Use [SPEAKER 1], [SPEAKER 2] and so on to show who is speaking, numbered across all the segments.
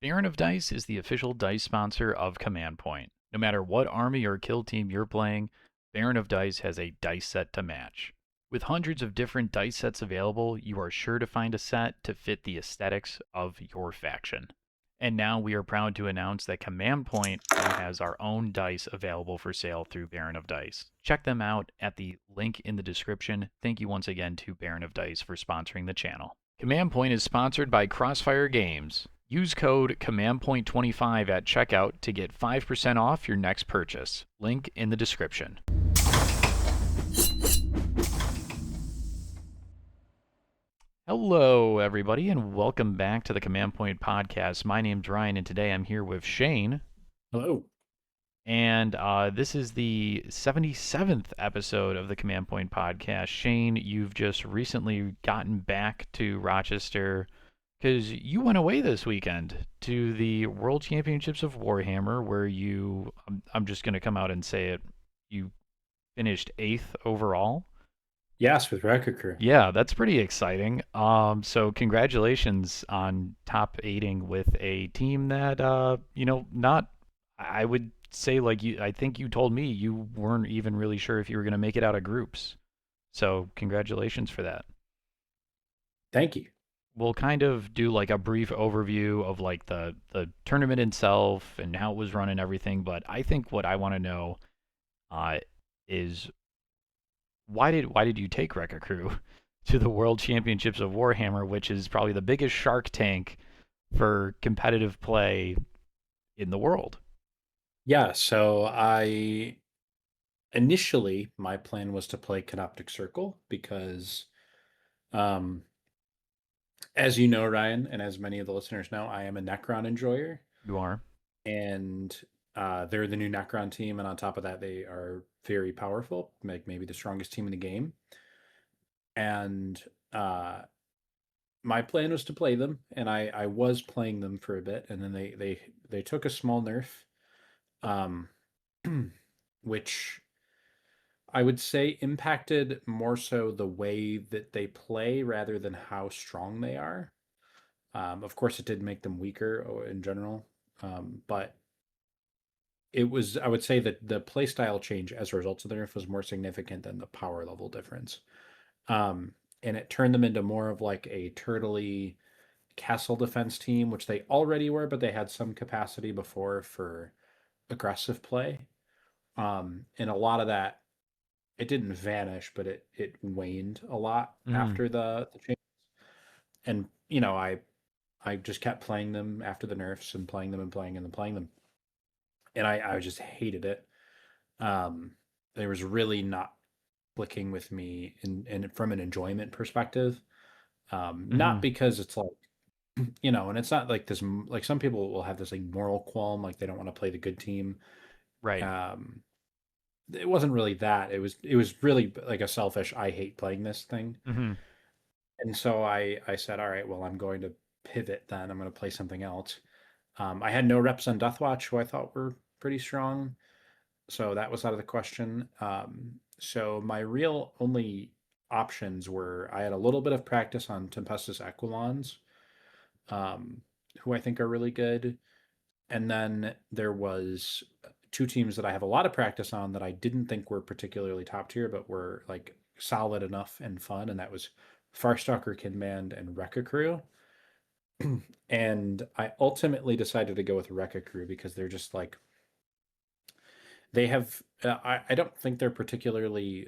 [SPEAKER 1] Baron of Dice is the official dice sponsor of Command Point. No matter what army or kill team you're playing, Baron of Dice has a dice set to match. With hundreds of different dice sets available, you are sure to find a set to fit the aesthetics of your faction. And now we are proud to announce that Command Point now has our own dice available for sale through Baron of Dice. Check them out at the link in the description. Thank you once again to Baron of Dice for sponsoring the channel. Command Point is sponsored by Crossfire Games. Use code CommandPoint25 at checkout to get 5% off your next purchase. Link in the description. Hello, everybody, and welcome back to the Command Point podcast. My name's Ryan, and today I'm here with Shane.
[SPEAKER 2] Hello.
[SPEAKER 1] And this is the 77th episode of the Command Point podcast. Shane, you've just recently gotten back to Rochester because you went away this weekend to the World Championships of Warhammer, where I'm just going to come out and say it, you finished 8th overall.
[SPEAKER 2] Yes, with Wrecka Krew.
[SPEAKER 1] Yeah, that's pretty exciting. So congratulations on top eighting with a team that, not, I would say like I think you told me you weren't even really sure if you were going to make it out of groups. So congratulations for that.
[SPEAKER 2] Thank you.
[SPEAKER 1] We'll kind of do like a brief overview of like the tournament itself and how it was run and everything. But I think what I want to know uh, is why did you take Wrecka Crew to the World Championships of Warhammer, which is probably the biggest shark tank for competitive play in the world?
[SPEAKER 2] Yeah, so I initially my plan was to play Canoptic Circle because um as you know, Ryan, and as many of the listeners know, I am a Necron enjoyer.
[SPEAKER 1] You are.
[SPEAKER 2] And they're the new Necron team, and on top of that, they are very powerful, like maybe the strongest team in the game. And my plan was to play them, and I was playing them for a bit, and then they took a small nerf, um, which I would say impacted more so the way that they play rather than how strong they are. Of course, it did make them weaker in general, but it was, I would say that the playstyle change as a result of the nerf was more significant than the power level difference. Um, and it turned them into more of like a turtley castle defense team, which they already were, but they had some capacity before for aggressive play. And a lot of that, it didn't vanish, but it waned a lot
[SPEAKER 1] Mm.
[SPEAKER 2] after the change. And I just kept playing them after the nerfs and playing them and playing them and playing them, and I just hated it. There was really not clicking with me in from an enjoyment perspective. Not
[SPEAKER 1] Mm-hmm.
[SPEAKER 2] because it's like, and it's not like this, like some people will have this like moral qualm, like they don't want to play the good team.
[SPEAKER 1] Right.
[SPEAKER 2] Um, it wasn't really that. It was really like a selfish, I hate playing this thing.
[SPEAKER 1] Mm-hmm.
[SPEAKER 2] And so I said, all right, well, I'm going to pivot then. I'm going to play something else. I had no reps on Deathwatch, who I thought were pretty strong. So that was out of the question. So my real only options were I had a little bit of practice on Tempestus Aquilons, um, who I think are really good. And then there was two teams that I have a lot of practice on that I didn't think were particularly top tier, but were like solid enough and fun. And that was Farstalker Kinband and Wrecka Crew. And I ultimately decided to go with Wrecka Crew because they're just like they have. I don't think they're particularly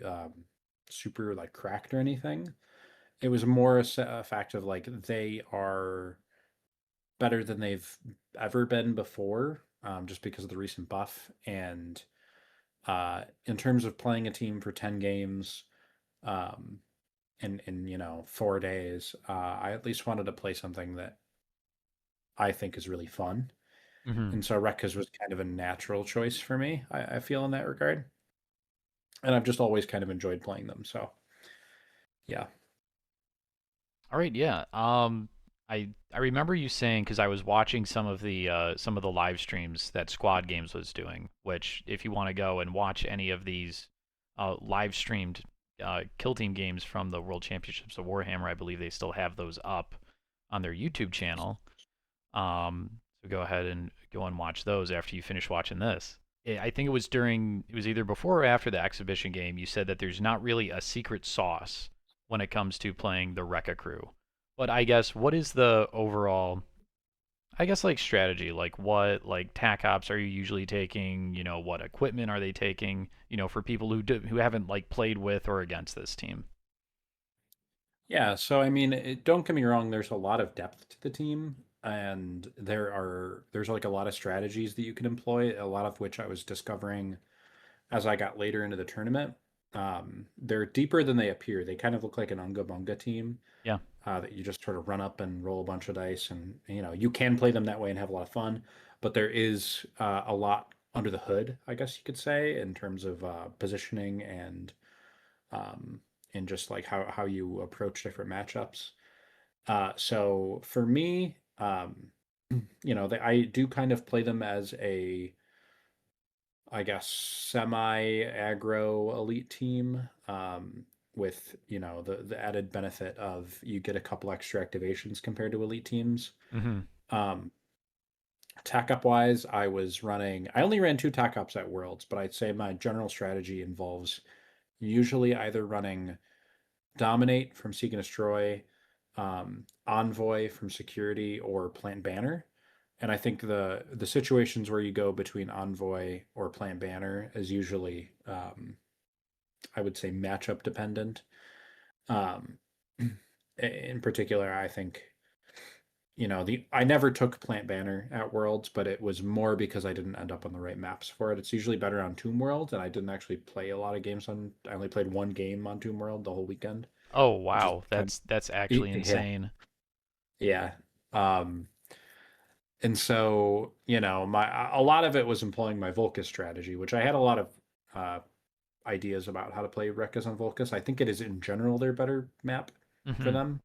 [SPEAKER 2] super like cracked or anything. It was more a fact of like they are better than they've ever been before, just because of the recent buff. And in terms of playing a team for 10 games, um, in 4 days, I at least wanted to play something that I think is really fun.
[SPEAKER 1] Mm-hmm.
[SPEAKER 2] And so Rekkas was kind of a natural choice for me, I feel, in that regard. And I've just always kind of enjoyed playing them. So yeah.
[SPEAKER 1] All right. Yeah. I remember you saying because I was watching some of the live streams that Squad Games was doing. Which, if you want to go and watch any of these live streamed Kill Team games from the World Championships of Warhammer, I believe they still have those up on their YouTube channel. So So go ahead and go and watch those after you finish watching this. I think it was either before or after the exhibition game, you said that there's not really a secret sauce when it comes to playing the Wrecka crew. But I guess, what is the overall, I guess, like strategy? Like what, like tac ops are you usually taking? What equipment are they taking? For people who haven't like played with or against this team.
[SPEAKER 2] Yeah, so I mean, don't get me wrong, there's a lot of depth to the team, and there's like a lot of strategies that you can employ, a lot of which I was discovering as I got later into the tournament. They're deeper than they appear. They kind of look like an Unga Bunga team
[SPEAKER 1] Yeah.
[SPEAKER 2] that you just sort of run up and roll a bunch of dice, and you can play them that way and have a lot of fun. But there is a lot under the hood, I guess you could say, in terms of positioning um, and just like how you approach different matchups. So for me, I do kind of play them as a, I guess, semi-aggro elite team, with the added benefit of you get a couple extra activations compared to elite teams.
[SPEAKER 1] Mm-hmm.
[SPEAKER 2] Um, Tack up wise, I only ran two tack ups at Worlds, but I'd say my general strategy involves usually either running Dominate from Seek and Destroy, Envoy from Security, or Plant Banner. And I think the situations where you go between Envoy or Plant Banner is usually, I would say, matchup dependent. Um, in particular, I think the I never took Plant Banner at Worlds, but it was more because I didn't end up on the right maps for it. It's usually better on Tomb World, and I didn't actually play a lot of games on. I only played one game on Tomb World the whole weekend,
[SPEAKER 1] Oh
[SPEAKER 2] which is
[SPEAKER 1] wow,
[SPEAKER 2] kind
[SPEAKER 1] that's
[SPEAKER 2] of
[SPEAKER 1] actually
[SPEAKER 2] yeah,
[SPEAKER 1] insane.
[SPEAKER 2] yeah. Um, and so my a lot of it was employing my Volcus strategy, which I had a lot of uh, ideas about how to play Rekkas on Volcus. I think it is in general their better map for
[SPEAKER 1] Mm-hmm.
[SPEAKER 2] them.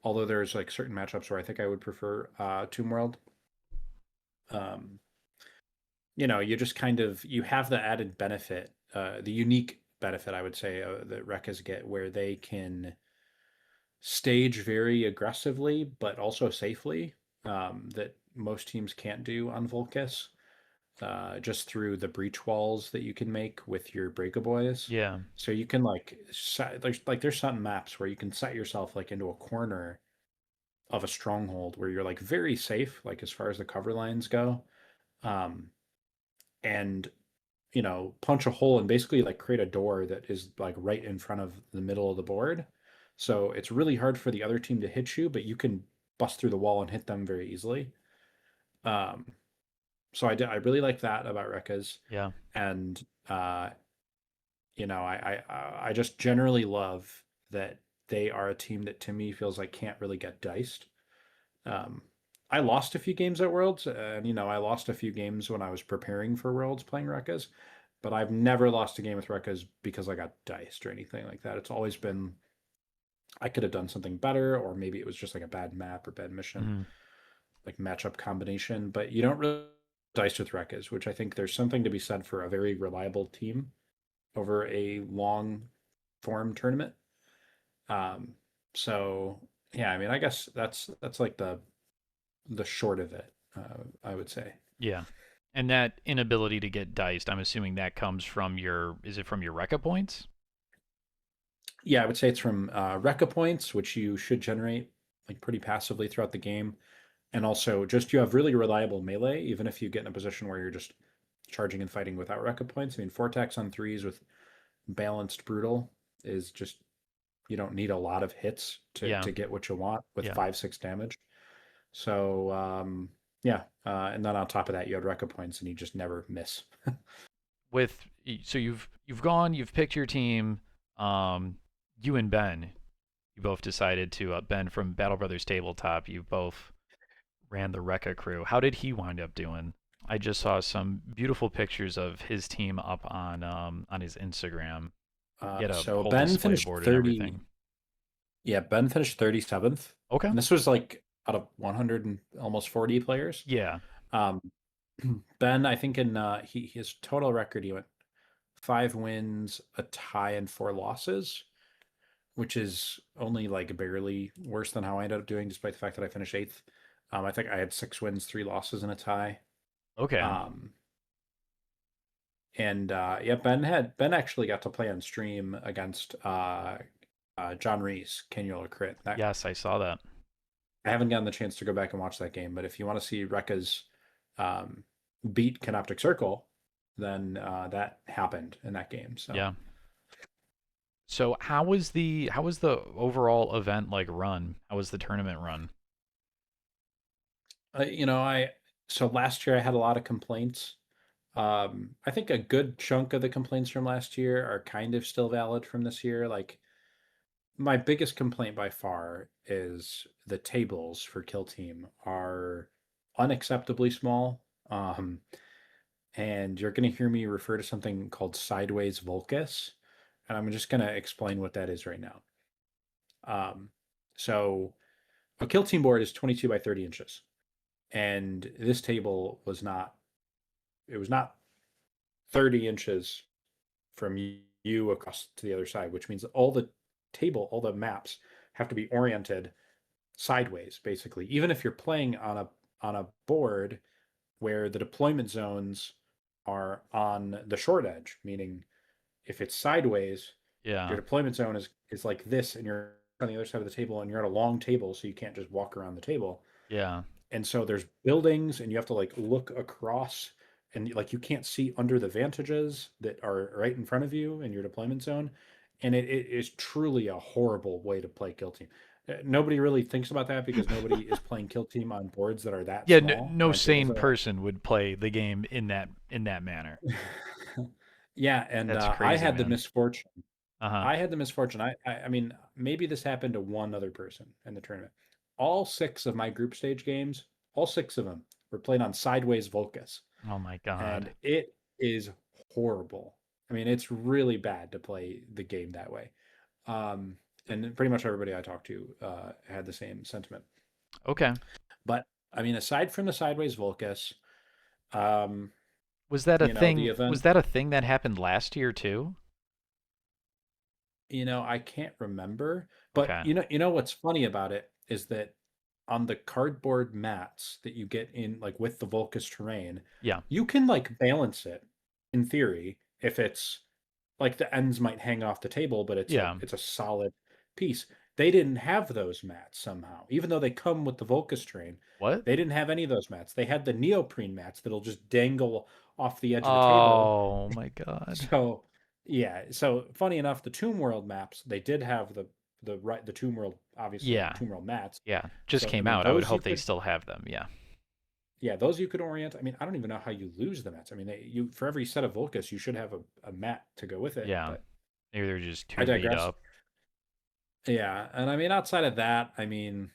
[SPEAKER 2] Although there's like certain matchups where I think I would prefer Tomb World. Um, you just kind of you have the added benefit, the unique benefit, I would say, that Rekkas get, where they can stage very aggressively, but also safely, that most teams can't do on Volcus, just through the breach walls that you can make with your Breakaboys.
[SPEAKER 1] Yeah.
[SPEAKER 2] So you can like there's some maps where you can set yourself like into a corner of a stronghold where you're like very safe, like as far as the cover lines go, um, and punch a hole and basically like create a door that is like right in front of the middle of the board. So it's really hard for the other team to hit you, but you can bust through the wall and hit them very easily. Um, so I really like that about Rekkas.
[SPEAKER 1] Yeah.
[SPEAKER 2] And I just generally love that they are a team that to me feels like can't really get diced. Um, I lost a few games at Worlds, and I lost a few games when I was preparing for Worlds playing Rekkas, but I've never lost a game with Rekkas because I got diced or anything like that. It's always been I could have done something better, or maybe it was just like a bad map or bad mission,
[SPEAKER 1] Mm-hmm.
[SPEAKER 2] like matchup combination. But you don't really dice with Rekkas, which I think there's something to be said for a very reliable team over a long form tournament. Um, so yeah, I mean, I guess that's like the short of it, I would say.
[SPEAKER 1] Yeah. And that inability to get diced, I'm assuming that comes from is it from your Rekka points?
[SPEAKER 2] Yeah, I would say it's from Rekka points, which you should generate like pretty passively throughout the game. And also just you have really reliable melee, even if you get in a position where you're just charging and fighting without Rekka points. I mean, four attacks on threes with balanced brutal is just you don't need a lot of hits
[SPEAKER 1] Yeah.
[SPEAKER 2] to get what you want with
[SPEAKER 1] Yeah.
[SPEAKER 2] 5-6 damage. So yeah, and then on top of that, you had Rekka points, and you just never miss.
[SPEAKER 1] So you've picked your team. Um, you and Ben, you both decided to Ben from Battle Brothers Tabletop. You both ran the Rekka crew. How did he wind up doing? I just saw some beautiful pictures of his team up on his Instagram. He had a
[SPEAKER 2] So
[SPEAKER 1] whole
[SPEAKER 2] Ben
[SPEAKER 1] display
[SPEAKER 2] finished
[SPEAKER 1] board and
[SPEAKER 2] 30.
[SPEAKER 1] everything.
[SPEAKER 2] Yeah, Ben finished 37th,
[SPEAKER 1] Okay.
[SPEAKER 2] and this was like out of 100 and almost 40 players.
[SPEAKER 1] Yeah.
[SPEAKER 2] Um, Ben, I think in his total record, he went 5 wins, a tie, and 4 losses, which is only like barely worse than how I ended up doing, despite the fact that I finished eighth. I think I had 6 wins, 3 losses, and a tie.
[SPEAKER 1] Okay.
[SPEAKER 2] Um, and yeah, Ben actually got to play on stream against John Reese, Kenyola Crit. That
[SPEAKER 1] Yes, I saw that.
[SPEAKER 2] I haven't gotten the chance to go back and watch that game, but if you want to see Wrecka's um, beat Canoptic Circle, then that happened in that game. So
[SPEAKER 1] Yeah. So how was the overall event like run? How was the tournament run?
[SPEAKER 2] I so last year I had a lot of complaints. I think a good chunk of the complaints from last year are kind of still valid from this year. Like my biggest complaint by far is the tables for Kill Team are unacceptably small. And you're going to hear me refer to something called sideways Vulcus, and I'm just going to explain what that is right now. So a Kill Team board is 22 by 30 inches, and this table was not. It was not 30 inches from you across to the other side, which means all the maps have to be oriented sideways, basically. Even if you're playing on a board where the deployment zones are on the short edge, meaning if it's sideways,
[SPEAKER 1] Yeah.
[SPEAKER 2] your deployment zone is like this, and you're on the other side of the table, and you're at a long table, so you can't just walk around the table.
[SPEAKER 1] Yeah.
[SPEAKER 2] And so there's buildings, and you have to like look across, and like you can't see under the vantages that are right in front of you in your deployment zone, and it is truly a horrible way to play Kill Team. Nobody really thinks about that because nobody is playing Kill Team on boards that are that
[SPEAKER 1] Yeah,
[SPEAKER 2] small
[SPEAKER 1] no
[SPEAKER 2] or on tables
[SPEAKER 1] sane
[SPEAKER 2] that are
[SPEAKER 1] person would play the game in that manner.
[SPEAKER 2] that. Yeah, and
[SPEAKER 1] That's
[SPEAKER 2] I
[SPEAKER 1] crazy,
[SPEAKER 2] had the
[SPEAKER 1] man.
[SPEAKER 2] misfortune.
[SPEAKER 1] Uh-huh.
[SPEAKER 2] I had the misfortune. I mean, maybe this happened to one other person in the tournament. All 6 of my group stage games, all 6 of them, were played on sideways Vulcus,
[SPEAKER 1] Oh my God.
[SPEAKER 2] and it is horrible. I mean, it's really bad to play the game that way. Um, and pretty much everybody I talked to had the same sentiment.
[SPEAKER 1] Okay.
[SPEAKER 2] But I mean, aside from the sideways Vulcus, um,
[SPEAKER 1] Was that a
[SPEAKER 2] the
[SPEAKER 1] thing? Was
[SPEAKER 2] event,
[SPEAKER 1] that a thing that happened last year too?
[SPEAKER 2] I can't remember. But
[SPEAKER 1] Okay.
[SPEAKER 2] what's funny about it is that on the cardboard mats that you get in like with the Vulcus terrain,
[SPEAKER 1] Yeah.
[SPEAKER 2] you can like balance it in theory if it's like the ends might hang off the table, but
[SPEAKER 1] Yeah.
[SPEAKER 2] it's a solid piece. They didn't have those mats somehow, even though they come with the Vulcus terrain.
[SPEAKER 1] What?
[SPEAKER 2] They didn't have any of those mats. They had the neoprene mats that'll just dangle off the edge of the table.
[SPEAKER 1] Oh my God.
[SPEAKER 2] So yeah, so funny enough, the Tomb World maps, they did have the Tomb World, obviously
[SPEAKER 1] Yeah.
[SPEAKER 2] Tomb World mats.
[SPEAKER 1] Yeah. Just
[SPEAKER 2] So I
[SPEAKER 1] came
[SPEAKER 2] mean
[SPEAKER 1] out. I would
[SPEAKER 2] those you
[SPEAKER 1] hope they
[SPEAKER 2] could
[SPEAKER 1] still have them. Yeah.
[SPEAKER 2] yeah, those you could orient. I mean, I don't even know how you lose the mats. I mean, you for every set of Vulcus, you should have a mat to go with it,
[SPEAKER 1] Yeah.
[SPEAKER 2] but
[SPEAKER 1] Maybe they're just
[SPEAKER 2] I
[SPEAKER 1] too beat
[SPEAKER 2] digress.
[SPEAKER 1] up.
[SPEAKER 2] Yeah, and I mean outside of that, I mean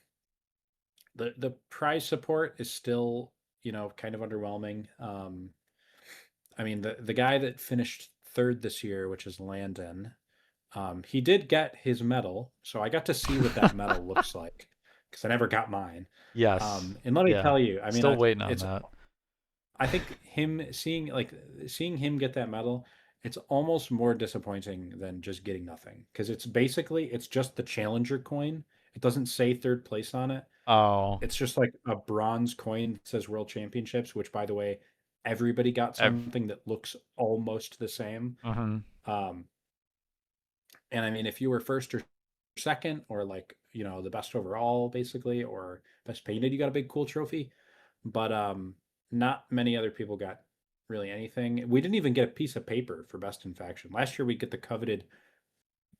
[SPEAKER 2] the prize support is still, kind of underwhelming. I mean the guy that finished third this year, which is Landon, he did get his medal, so I got to see what that medal looks like because I never got mine.
[SPEAKER 1] Yes.
[SPEAKER 2] And let me
[SPEAKER 1] Yeah.
[SPEAKER 2] tell you, I mean,
[SPEAKER 1] Still waiting on
[SPEAKER 2] it's
[SPEAKER 1] that.
[SPEAKER 2] I think seeing him get that medal, it's almost more disappointing than just getting nothing because it's just the challenger coin. It doesn't say third place on it.
[SPEAKER 1] Oh.
[SPEAKER 2] It's just like a bronze coin that says World Championships, which by the way, everybody got
[SPEAKER 1] Ev-
[SPEAKER 2] something that looks almost the same.
[SPEAKER 1] mhm.
[SPEAKER 2] Um, and I mean, if you were first or second, or like, the best overall, basically, or best painted, you got a big cool trophy. But not many other people got really anything. We didn't even get a piece of paper for best in faction. Last year we get the coveted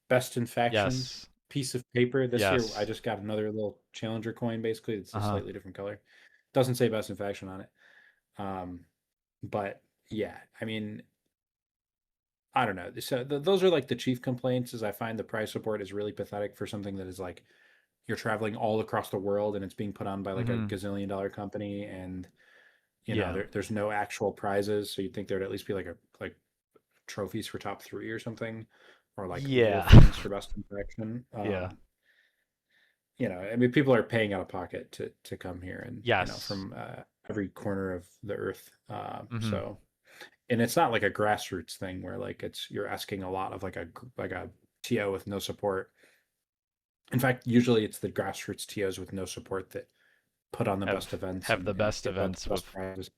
[SPEAKER 2] best in faction
[SPEAKER 1] Yes.
[SPEAKER 2] piece of paper. This year I
[SPEAKER 1] Yes.
[SPEAKER 2] just got another little challenger coin, basically. It's a
[SPEAKER 1] Uh-huh.
[SPEAKER 2] slightly different color. Doesn't say best in faction on it. Um, but yeah, I mean, I don't know. So those are like the chief complaints. Is I find the price support is really pathetic for something that is like you're traveling all across the world and it's being put on by like a
[SPEAKER 1] Mhm.
[SPEAKER 2] gazillion-dollar company, and
[SPEAKER 1] Yeah.
[SPEAKER 2] there's no actual prizes. So you'd think there'd at least be like trophies for top three or something, or like little
[SPEAKER 1] Yeah.
[SPEAKER 2] things for best impression.
[SPEAKER 1] Yeah.
[SPEAKER 2] I mean, people are paying out of pocket to come here, and
[SPEAKER 1] Yes.
[SPEAKER 2] from every corner of the earth.
[SPEAKER 1] Mhm.
[SPEAKER 2] So and it's not like a grassroots thing where like you're asking a lot of like a TO with no support. In fact, usually it's the grassroots TOs with no support that put on the best
[SPEAKER 1] Have
[SPEAKER 2] events
[SPEAKER 1] have the
[SPEAKER 2] and
[SPEAKER 1] best
[SPEAKER 2] give out the
[SPEAKER 1] events
[SPEAKER 2] best
[SPEAKER 1] with
[SPEAKER 2] prizes.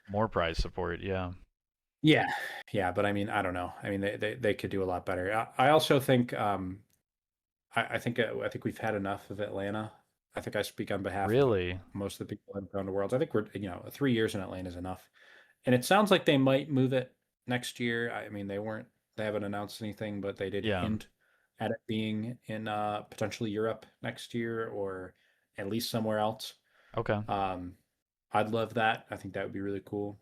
[SPEAKER 1] more prize support. Yeah.
[SPEAKER 2] Yeah, yeah, but I mean, I don't know. I mean, they could do a lot better. I also think I think we've had enough of Atlanta. I think I speak on behalf of
[SPEAKER 1] Really?
[SPEAKER 2] most of the people that have gone to Worlds. I think we're, 3 years in Atlanta is enough. And it sounds like they might move it next year. I mean, they haven't announced anything, but they did
[SPEAKER 1] Yeah.
[SPEAKER 2] hint at it being in potentially Europe next year or at least somewhere else.
[SPEAKER 1] Okay.
[SPEAKER 2] Um, I'd love that. I think that would be really cool.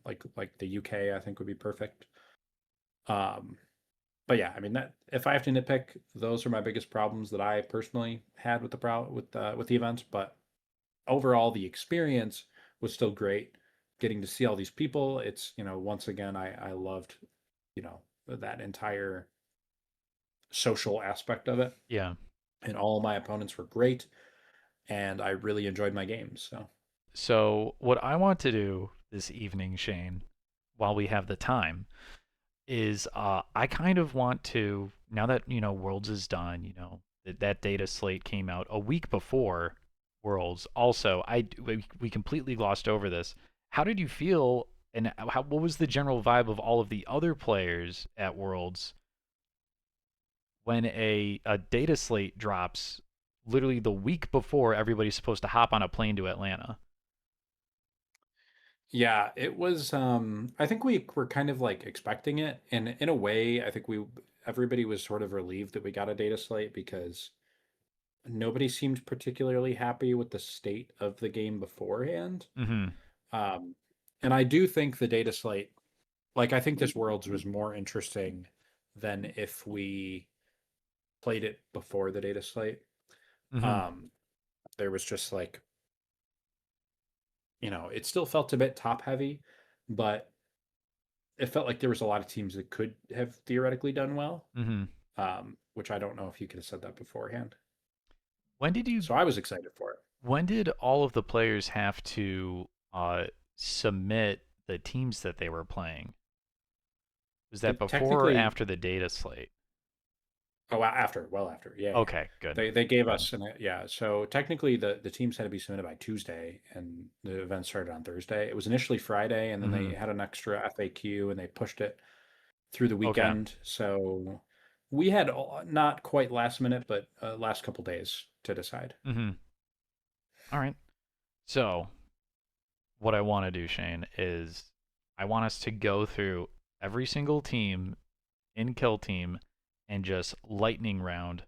[SPEAKER 2] Like the UK, I think would be perfect. Um, but yeah, I mean that if I have to nitpick, those are my biggest problems that I personally had with the events. But overall, the experience was still great. Getting to see all these people, it's once again, I loved that entire social aspect of it,
[SPEAKER 1] Yeah.
[SPEAKER 2] and all my opponents were great, and I really enjoyed my games. So
[SPEAKER 1] So what I want to do this evening, Shane, while we have the time, is I kind of want to, now that Worlds is done, that data slate came out a week before Worlds. Also, we completely glossed over this. How did you feel, and what was the general vibe of all of the other players at Worlds when a data slate drops literally the week before everybody's supposed to hop on a plane to Atlanta?
[SPEAKER 2] yeah, it was. I think we were kind of like expecting it, and in a way, I think we everybody was sort of relieved that we got a data slate because nobody seemed particularly happy with the state of the game beforehand.
[SPEAKER 1] Mm-hmm.
[SPEAKER 2] Um, and I do think the data slate, like I think this Worlds was more interesting than if we played it before the data slate.
[SPEAKER 1] Mm-hmm.
[SPEAKER 2] Um, there was just like, it still felt a bit top heavy, but it felt like there was a lot of teams that could have theoretically done well.
[SPEAKER 1] Mm-hmm.
[SPEAKER 2] Which I don't know if you could have said that beforehand.
[SPEAKER 1] When did you
[SPEAKER 2] So I was excited for it.
[SPEAKER 1] When did all of the players have to submit the teams that they were playing? Was that
[SPEAKER 2] It
[SPEAKER 1] before or
[SPEAKER 2] technically,
[SPEAKER 1] after the data slate?
[SPEAKER 2] oh, after, well after, yeah, yeah.
[SPEAKER 1] Okay, good.
[SPEAKER 2] They gave
[SPEAKER 1] Good.
[SPEAKER 2] us yeah. So technically, the teams had to be submitted by Tuesday, and the event started on Thursday. It was initially Friday, and then they
[SPEAKER 1] Mm-hmm.
[SPEAKER 2] had an extra FAQ, and they pushed it through the
[SPEAKER 1] Okay.
[SPEAKER 2] weekend. So we had not quite last minute, but last couple days to decide.
[SPEAKER 1] Mm-hmm. All right. So, what I want to do, Shane, is I want us to go through every single team in Kill Team and just lightning round.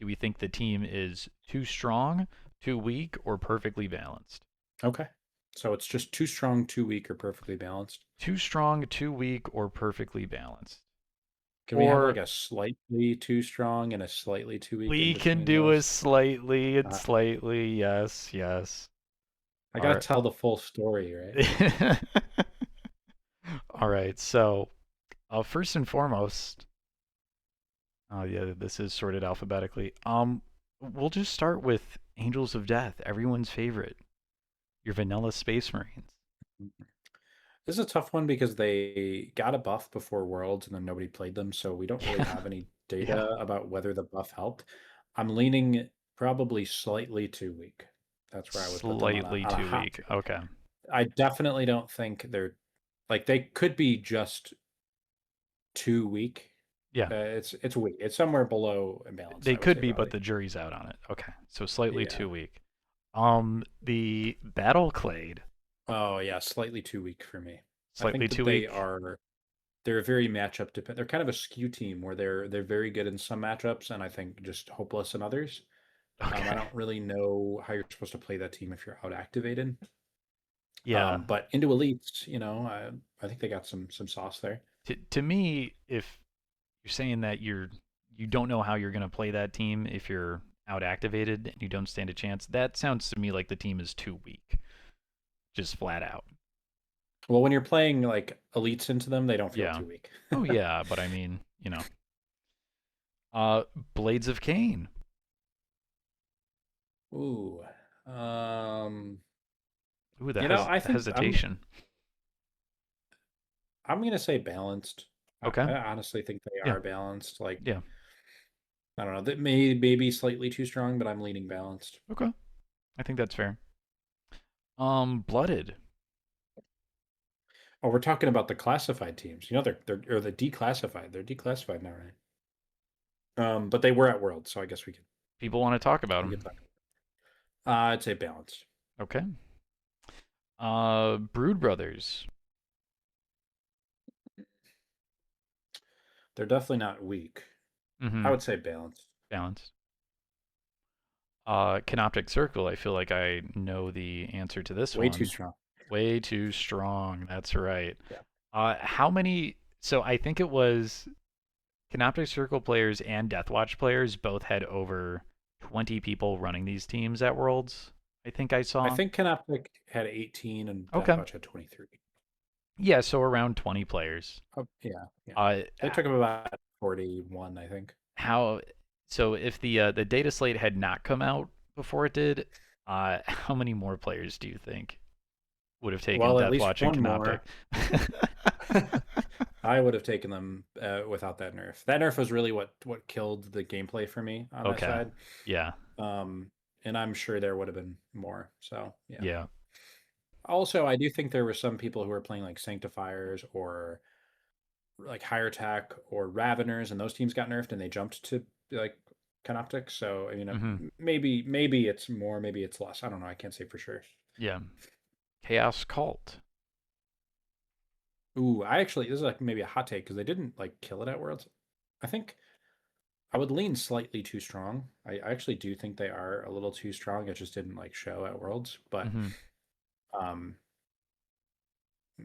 [SPEAKER 1] Do we think the team is too strong, too weak, or perfectly balanced?
[SPEAKER 2] Okay. So it's just too strong, too weak, or perfectly balanced.
[SPEAKER 1] Too strong, too weak, or perfectly balanced?
[SPEAKER 2] Can we have like
[SPEAKER 1] Or
[SPEAKER 2] a slightly too strong and a slightly too weak in
[SPEAKER 1] we can
[SPEAKER 2] between
[SPEAKER 1] do a
[SPEAKER 2] those?
[SPEAKER 1] slightly and
[SPEAKER 2] Uh,
[SPEAKER 1] slightly, yes, yes.
[SPEAKER 2] I
[SPEAKER 1] All
[SPEAKER 2] gotta
[SPEAKER 1] right.
[SPEAKER 2] tell the full story, right?
[SPEAKER 1] All right. So, first and foremost, yeah, this is sorted alphabetically. We'll just start with Angels of Death, everyone's favorite, your vanilla Space Marines.
[SPEAKER 2] This is a tough one because they got a buff before Worlds and then nobody played them, so we don't really
[SPEAKER 1] Yeah,
[SPEAKER 2] have any
[SPEAKER 1] yeah,
[SPEAKER 2] data about whether the buff helped. I'm leaning probably slightly too weak. That's where I would put them on a
[SPEAKER 1] slightly
[SPEAKER 2] on a
[SPEAKER 1] too
[SPEAKER 2] hot
[SPEAKER 1] weak.
[SPEAKER 2] take.
[SPEAKER 1] Okay.
[SPEAKER 2] I definitely don't think they're like they could be just too weak.
[SPEAKER 1] Yeah,
[SPEAKER 2] It's weak. It's somewhere below imbalanced,
[SPEAKER 1] they
[SPEAKER 2] I would
[SPEAKER 1] could
[SPEAKER 2] say
[SPEAKER 1] be, but
[SPEAKER 2] probably.
[SPEAKER 1] the jury's out on it. Okay, so slightly
[SPEAKER 2] Yeah.
[SPEAKER 1] too weak. The Battle Clade,
[SPEAKER 2] Oh yeah, slightly too weak for me. I
[SPEAKER 1] slightly
[SPEAKER 2] think that
[SPEAKER 1] too weak.
[SPEAKER 2] they're very matchup dependent. They're kind of a skew team where they're very good in some matchups and I think just hopeless in others. I
[SPEAKER 1] Okay.
[SPEAKER 2] don't really know how you're supposed to play that team if you're out activated.
[SPEAKER 1] Yeah.
[SPEAKER 2] But into elites, I think they got some sauce there.
[SPEAKER 1] To me, if you're saying that you don't know how you're going to play that team if you're out activated and you don't stand a chance, that sounds to me like the team is too weak, just flat out.
[SPEAKER 2] Well, when you're playing like elites into them, they don't feel
[SPEAKER 1] Yeah.
[SPEAKER 2] too weak.
[SPEAKER 1] Oh yeah, but I mean, uh, Blades of Cain.
[SPEAKER 2] Ooh. Um,
[SPEAKER 1] Ooh,
[SPEAKER 2] I
[SPEAKER 1] the
[SPEAKER 2] think
[SPEAKER 1] hesitation.
[SPEAKER 2] I'm gonna say balanced.
[SPEAKER 1] Okay.
[SPEAKER 2] I honestly think they
[SPEAKER 1] Yeah.
[SPEAKER 2] are balanced. Like
[SPEAKER 1] Yeah.
[SPEAKER 2] I don't know, that may be slightly too strong, but I'm leaning balanced.
[SPEAKER 1] Okay. I think that's fair. Blooded.
[SPEAKER 2] Oh, we're talking about the classified teams. You know, they're or the declassified. They're declassified now, right? But they were at World, so I guess
[SPEAKER 1] People want to talk about
[SPEAKER 2] we could
[SPEAKER 1] them.
[SPEAKER 2] talk. I'd say balanced.
[SPEAKER 1] Okay. Brood Brothers.
[SPEAKER 2] They're definitely not weak. I
[SPEAKER 1] Mm-hmm.
[SPEAKER 2] would say balanced.
[SPEAKER 1] Balanced. Canoptic Circle. I feel like I know the answer to this
[SPEAKER 2] Way too
[SPEAKER 1] one.
[SPEAKER 2] strong.
[SPEAKER 1] Way too strong. That's right.
[SPEAKER 2] Yeah.
[SPEAKER 1] How many? So I think it was Canoptic Circle players and Deathwatch players both had over 20 people running these teams at Worlds. I think I
[SPEAKER 2] I
[SPEAKER 1] saw.
[SPEAKER 2] think Canoptic had 18 and
[SPEAKER 1] Okay.
[SPEAKER 2] Deathwatch had 23.
[SPEAKER 1] Yeah, so around 20 players.
[SPEAKER 2] Oh, yeah, yeah.
[SPEAKER 1] Uh,
[SPEAKER 2] They took them about 41, I think.
[SPEAKER 1] how? So if the data slate had not come out before it did, how many more players do you think would have taken
[SPEAKER 2] Well, at least
[SPEAKER 1] Deathwatch and
[SPEAKER 2] one
[SPEAKER 1] Canoptic?
[SPEAKER 2] more. I would have taken them without that nerf. That nerf was really what killed the gameplay for me on that
[SPEAKER 1] Okay.
[SPEAKER 2] side.
[SPEAKER 1] Yeah.
[SPEAKER 2] Um, and I'm sure there would have been more. So yeah.
[SPEAKER 1] Yeah.
[SPEAKER 2] Also, I do think there were some people who were playing like Sanctifiers or like Higher Attack or Raveners, and those teams got nerfed and they jumped to like Canoptic. So you know,
[SPEAKER 1] Hmm.
[SPEAKER 2] maybe it's more, maybe it's less. I don't know. I can't say for sure.
[SPEAKER 1] Yeah. Chaos Cult.
[SPEAKER 2] Ooh, I actually this is like maybe a hot take because they didn't like kill it at Worlds. I think I would lean slightly too strong. I actually do think they are a little too strong. It just didn't like show at Worlds, but
[SPEAKER 1] Hmm.
[SPEAKER 2] um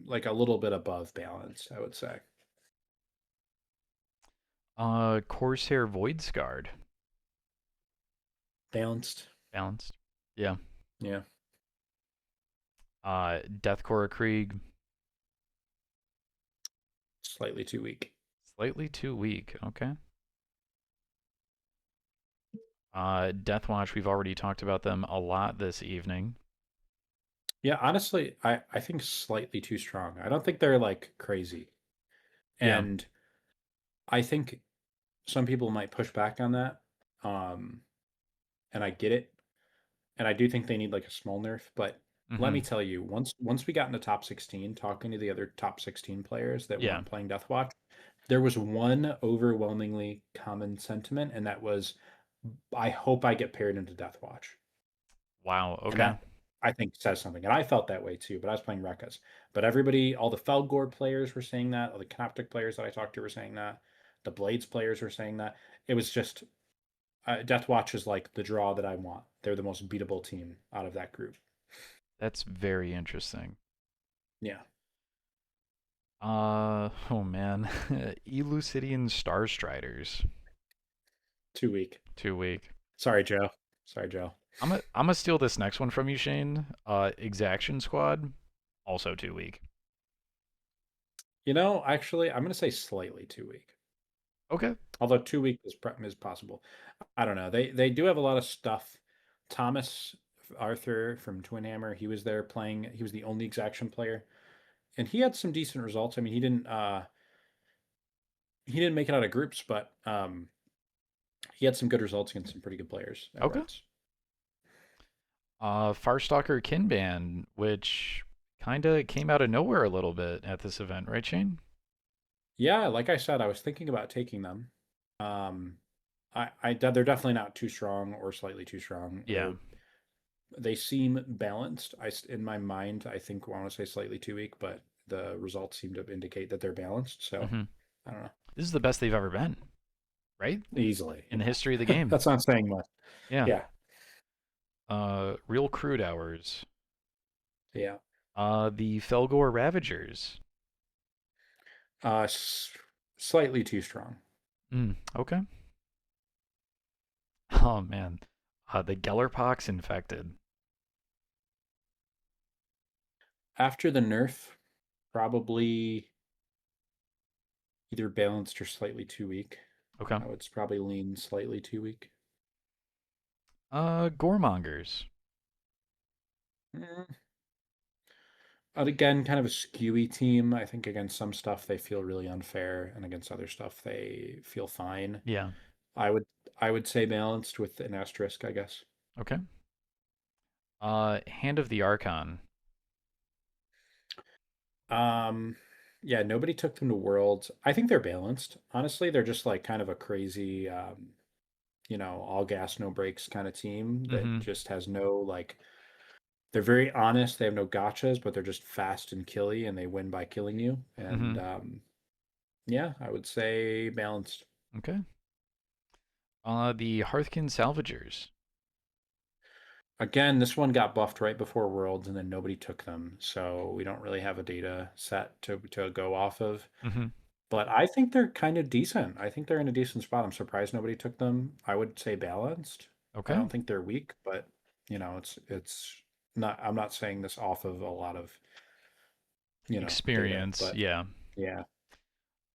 [SPEAKER 2] like a little bit above balance, I would say.
[SPEAKER 1] Corsair Void Scarred.
[SPEAKER 2] Balanced.
[SPEAKER 1] Balanced. Yeah.
[SPEAKER 2] Yeah.
[SPEAKER 1] Deathcore Krieg.
[SPEAKER 2] Slightly too weak.
[SPEAKER 1] Slightly too weak. Okay. Deathwatch. We've already talked about them a lot this evening.
[SPEAKER 2] Yeah, honestly, I think slightly too strong. I don't think they're like crazy.
[SPEAKER 1] Yeah.
[SPEAKER 2] And I think some people might push back on that. Um, and I get it. And I do think they need like a small nerf, but let
[SPEAKER 1] Hmm.
[SPEAKER 2] me tell you, once we got in the top 16, talking to the other top 16 players that
[SPEAKER 1] Yeah.
[SPEAKER 2] weren't playing Deathwatch, there was one overwhelmingly common sentiment, and that was, I hope I get paired into Deathwatch.
[SPEAKER 1] Wow.
[SPEAKER 2] And
[SPEAKER 1] Okay.
[SPEAKER 2] that I think says something. And I felt that way too, but I was playing Wreckas. But everybody, all the Felgor players were saying that, all the Canoptic players that I talked to were saying that, the Blades players were saying that. It was just Death Watch is like the draw that I want. They're the most beatable team out of that group.
[SPEAKER 1] That's very interesting.
[SPEAKER 2] Yeah,
[SPEAKER 1] Oh man. Elucidian Star Striders.
[SPEAKER 2] too weak.
[SPEAKER 1] Too weak.
[SPEAKER 2] Sorry, Joe. Sorry, Joe.
[SPEAKER 1] I'm gonna steal this next one from you, Shane. Exaction Squad. Also too weak.
[SPEAKER 2] You know, actually, I'm going to say slightly too weak.
[SPEAKER 1] Okay.
[SPEAKER 2] Although 2 week is possible. I don't know. They do have a lot of stuff. Thomas Arthur from Twin Hammer, he was there playing. He was the only exaction player, and he had some decent results. I mean, he didn't make it out of groups, but he had some good results against some pretty good players at
[SPEAKER 1] Okay.
[SPEAKER 2] Worlds.
[SPEAKER 1] Farstalker Kinban, which kind of came out of nowhere a little bit at this event, right, Shane?
[SPEAKER 2] Yeah, like I said, I was thinking about taking them. They're definitely not too strong or slightly too strong.
[SPEAKER 1] Yeah.
[SPEAKER 2] They seem balanced. In my mind, I think I want to say slightly too weak, but the results seem to indicate that they're balanced. So
[SPEAKER 1] Hmm.
[SPEAKER 2] I don't know.
[SPEAKER 1] This is the best they've ever been, right?
[SPEAKER 2] Easily,
[SPEAKER 1] In the
[SPEAKER 2] yeah.
[SPEAKER 1] history of the game.
[SPEAKER 2] That's not saying much.
[SPEAKER 1] Yeah.
[SPEAKER 2] Yeah,
[SPEAKER 1] Real Crude Hours.
[SPEAKER 2] yeah.
[SPEAKER 1] The Felgor Ravagers.
[SPEAKER 2] Uh, s- Slightly too strong.
[SPEAKER 1] Okay. Oh man. The Gellerpox Infected.
[SPEAKER 2] After the nerf, probably either balanced or slightly too weak.
[SPEAKER 1] Okay.
[SPEAKER 2] I would probably lean slightly too weak.
[SPEAKER 1] Goremongers.
[SPEAKER 2] Mm. But again, kind of a skewy team. I think against some stuff they feel really unfair, and against other stuff they feel fine.
[SPEAKER 1] Yeah.
[SPEAKER 2] I would I would say balanced with an asterisk, I guess.
[SPEAKER 1] Okay. Hand of the Archon.
[SPEAKER 2] Um, yeah, nobody took them to Worlds. I think they're balanced. Honestly, they're just like kind of a crazy, all gas, no brakes kind of team that
[SPEAKER 1] Mm-hmm.
[SPEAKER 2] just has no like. They're very honest. They have no gotchas, but they're just fast and killy, and they win by killing you.
[SPEAKER 1] Mm-hmm.
[SPEAKER 2] And yeah, I would say balanced.
[SPEAKER 1] Okay. The Hearthkin Salvagers.
[SPEAKER 2] Again, this one got buffed right before Worlds, and then nobody took them, so we don't really have a data set to go off of.
[SPEAKER 1] Mm-hmm.
[SPEAKER 2] But I think they're kind of decent. I think they're in a decent spot. I'm surprised nobody took them. I would say balanced. I
[SPEAKER 1] Okay.
[SPEAKER 2] don't think they're weak, but it's not. I'm not saying this off of a lot of data,
[SPEAKER 1] Experience.
[SPEAKER 2] but
[SPEAKER 1] Yeah.
[SPEAKER 2] yeah.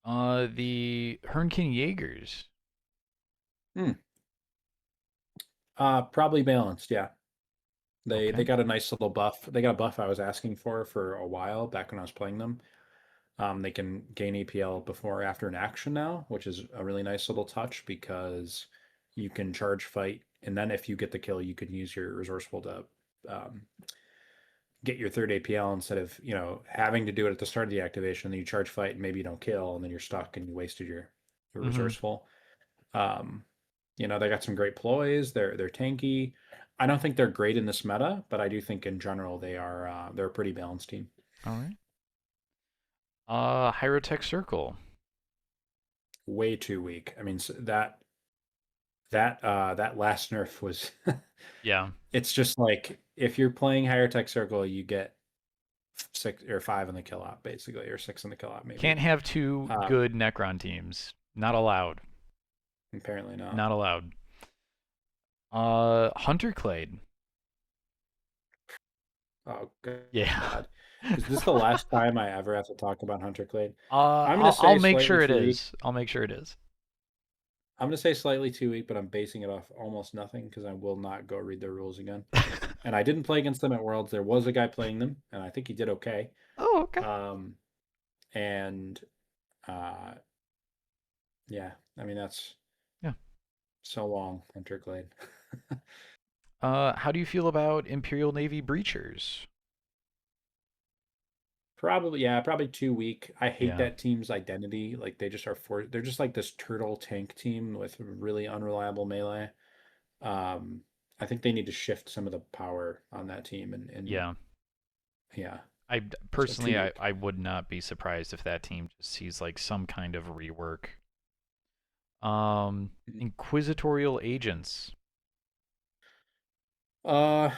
[SPEAKER 1] The Hernkin Jaegers.
[SPEAKER 2] Hmm. Probably balanced. Yeah. They
[SPEAKER 1] Okay.
[SPEAKER 2] got a nice little buff. They got a buff I was asking for a while back when I was playing them. They can gain APL before or after an action now, which is a really nice little touch because you can charge fight, and then if you get the kill, you can use your resourceful to um, get your third APL instead of having to do it at the start of the activation. Then you charge fight, and maybe you don't kill, and then you're stuck and you wasted your
[SPEAKER 1] Mm-hmm.
[SPEAKER 2] resourceful. Um, they got some great ploys. They're tanky. I don't think they're great in this meta, but I do think in general they're a pretty balanced team.
[SPEAKER 1] All right. Hyrotech Circle.
[SPEAKER 2] Way too weak. I mean that last nerf was
[SPEAKER 1] Yeah.
[SPEAKER 2] it's just like if you're playing higher tech circle, you get 6 or 5 in the kill op basically, or 6 in the kill op maybe.
[SPEAKER 1] Can't have two
[SPEAKER 2] Um,
[SPEAKER 1] good Necron teams. Not allowed.
[SPEAKER 2] apparently not.
[SPEAKER 1] Not allowed. Hunter Clade.
[SPEAKER 2] Oh
[SPEAKER 1] Yeah.
[SPEAKER 2] God. Is this the last time I ever have to talk about Hunter Clade? I'm gonna
[SPEAKER 1] I'll
[SPEAKER 2] say
[SPEAKER 1] make sure
[SPEAKER 2] slightly
[SPEAKER 1] it
[SPEAKER 2] too weak.
[SPEAKER 1] is. I'll make sure it is.
[SPEAKER 2] I'm gonna say slightly too weak, but I'm basing it off almost nothing because I will not go read their rules again. And I didn't play against them at Worlds. There was a guy playing them, and I think he did okay.
[SPEAKER 1] Oh, okay.
[SPEAKER 2] Um, and uh, yeah, I mean that's
[SPEAKER 1] Yeah.
[SPEAKER 2] so long, Hunter Glade.
[SPEAKER 1] How do you feel about Imperial Navy Breachers?
[SPEAKER 2] Probably, yeah, probably too weak. I hate
[SPEAKER 1] Yeah.
[SPEAKER 2] that team's identity. Like they just are they're just like this turtle tank team with really unreliable melee. Um, I think they need to shift some of the power on that team and
[SPEAKER 1] Yeah.
[SPEAKER 2] yeah,
[SPEAKER 1] I
[SPEAKER 2] so too
[SPEAKER 1] personally,
[SPEAKER 2] weak.
[SPEAKER 1] I would not be surprised if that team just sees like some kind of rework.
[SPEAKER 2] Mhm.
[SPEAKER 1] Inquisitorial Agents.
[SPEAKER 2] Uh,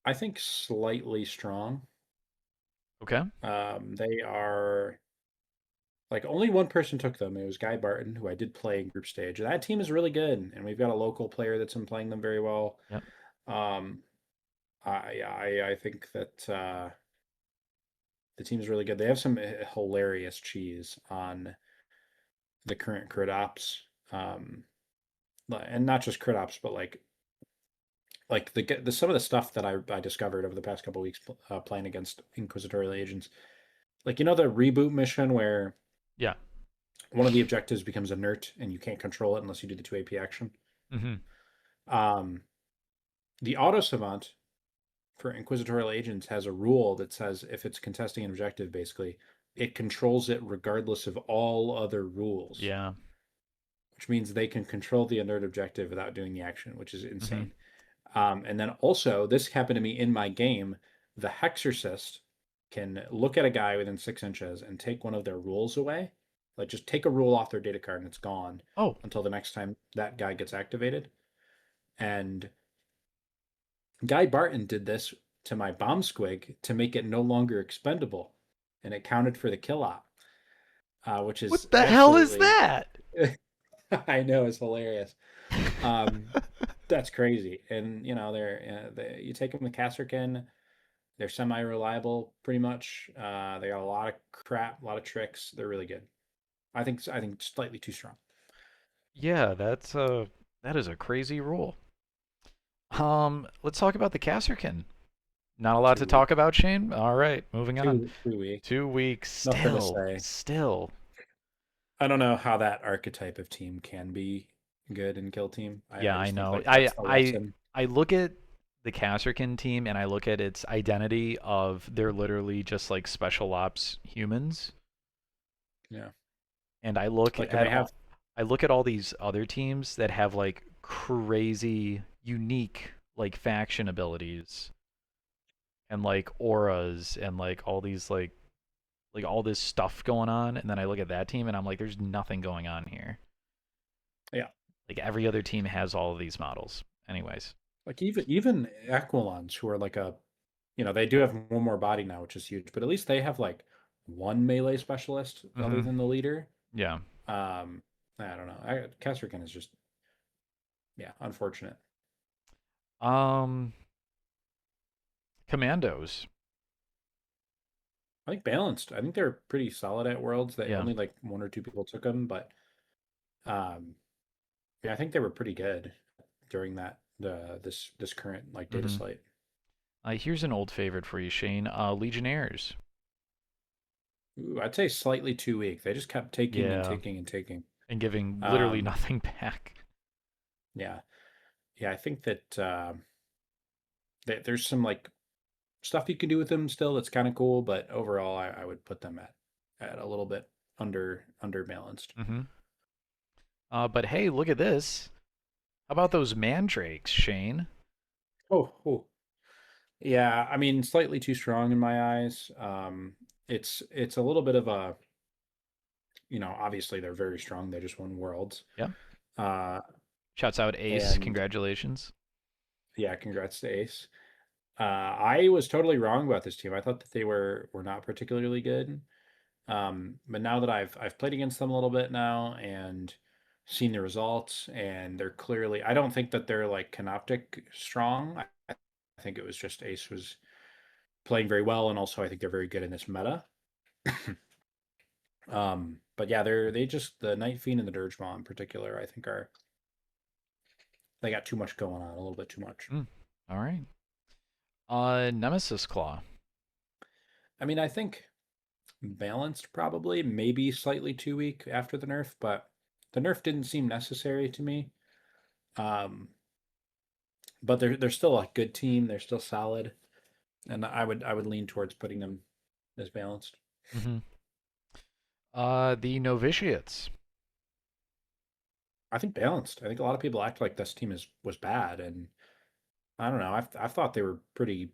[SPEAKER 2] I think slightly strong.
[SPEAKER 1] Okay.
[SPEAKER 2] They are like only one person took them. It was Guy Barton, who I did play in group stage. That team is really good, and we've got a local player that's been playing them very well.
[SPEAKER 1] Yep.
[SPEAKER 2] Um, I think that the team is really good. They have some hilarious cheese on the current crit ops, and not just crit ops, but like the some of the stuff that I discovered over the past couple weeks playing against Inquisitorial agents. Like the reboot mission where
[SPEAKER 1] Yeah.
[SPEAKER 2] one of the objectives becomes inert and you can't control it unless you do the 2 AP action.
[SPEAKER 1] Mm-hmm.
[SPEAKER 2] Um, the auto savant for inquisitorial agents has a rule that says if it's contesting an objective, basically, it controls it regardless of all other rules,
[SPEAKER 1] Yeah.
[SPEAKER 2] which means they can control the inert objective without doing the action, which is
[SPEAKER 1] Mm-hmm.
[SPEAKER 2] insane. And then also, this happened to me in my game. The Hexorcist can look at a guy within 6 inches and take one of their rules away. Like just take a rule off their data card and it's gone
[SPEAKER 1] Oh,
[SPEAKER 2] until the next time that guy gets activated. And Guy Barton did this to my bomb squig to make it no longer expendable, and it counted for the kill op, which is
[SPEAKER 1] what the hell is
[SPEAKER 2] absolutely
[SPEAKER 1] that?
[SPEAKER 2] I know is hilarious. Um, that's crazy. And you take them to Casterkin, they're semi-reliable pretty much. They got a lot of crap, a lot of tricks. They're really good. I think slightly too strong.
[SPEAKER 1] Yeah, that is a crazy rule. Let's talk about the Casterkin. Not a lot
[SPEAKER 2] Too
[SPEAKER 1] to talk
[SPEAKER 2] weak.
[SPEAKER 1] about, Shane. All right, moving on.
[SPEAKER 2] Too weak.
[SPEAKER 1] 2 weeks
[SPEAKER 2] Nothing to
[SPEAKER 1] still,
[SPEAKER 2] say.
[SPEAKER 1] still.
[SPEAKER 2] I don't know how that archetype of team can be good in Kill Team. I
[SPEAKER 1] Yeah, I
[SPEAKER 2] just think
[SPEAKER 1] know.
[SPEAKER 2] like that's the lesson.
[SPEAKER 1] I look at the Kasrkin team and I look at its identity of they're literally just like special ops humans,
[SPEAKER 2] Yeah.
[SPEAKER 1] and I look
[SPEAKER 2] Like, and
[SPEAKER 1] at
[SPEAKER 2] they have,
[SPEAKER 1] all these other teams that have like crazy unique like faction abilities and like auras and like all these like all this stuff going on, and then I look at that team and I'm like there's nothing going on here.
[SPEAKER 2] yeah.
[SPEAKER 1] Like every other team has all of these models. Anyways.
[SPEAKER 2] Like even Aquilons, who are like a, they do have one more body now, which is huge, but at least they have like one melee specialist other
[SPEAKER 1] Mhm.
[SPEAKER 2] than the leader.
[SPEAKER 1] Yeah.
[SPEAKER 2] Um, I don't know. Castrican is just, yeah, unfortunate.
[SPEAKER 1] Um Commandos.
[SPEAKER 2] I think balanced. I think they're pretty solid at Worlds. They
[SPEAKER 1] Yeah.
[SPEAKER 2] only like one or two people took them, but um, yeah, I think they were pretty good during this current like data
[SPEAKER 1] Mhm.
[SPEAKER 2] slate.
[SPEAKER 1] Here's an old favorite for you, Shane. Legionnaires.
[SPEAKER 2] Ooh, I'd say slightly too weak. They just kept taking and
[SPEAKER 1] Yeah,
[SPEAKER 2] taking and taking.
[SPEAKER 1] and giving literally
[SPEAKER 2] Um,
[SPEAKER 1] nothing back.
[SPEAKER 2] yeah, yeah. I think that there's some like stuff you can do with them still that's kind of cool, but overall, I would put them at a little bit under balanced.
[SPEAKER 1] Hmm. But hey, look at this. How about those mandrakes, Shane?
[SPEAKER 2] Oh, yeah. I mean, slightly too strong in my eyes. It's a little bit of a, obviously they're very strong. They just won worlds.
[SPEAKER 1] Yep.
[SPEAKER 2] Uh,
[SPEAKER 1] Shouts out Ace.
[SPEAKER 2] and
[SPEAKER 1] Congratulations.
[SPEAKER 2] yeah, congrats to Ace. I was totally wrong about this team. I thought that they were not particularly good. But now that I've played against them a little bit now and seen the results, and they're clearly, I don't think that they're like Canoptic strong. I think it was just Ace was playing very well, and also I think they're very good in this meta. But yeah, they just the Night Fiend and the Dirge Maw in particular, I think they got too much going on, a little bit too much.
[SPEAKER 1] Mm. All right. Nemesis Claw.
[SPEAKER 2] I mean, I think balanced probably, maybe slightly too weak after the nerf, but the nerf didn't seem necessary to me. Um, but they're still a good team. They're still solid, and I would lean towards putting them as balanced.
[SPEAKER 1] Hmm. The Novitiates.
[SPEAKER 2] I think balanced. I think a lot of people act like this team was bad, and I don't know. I thought they were pretty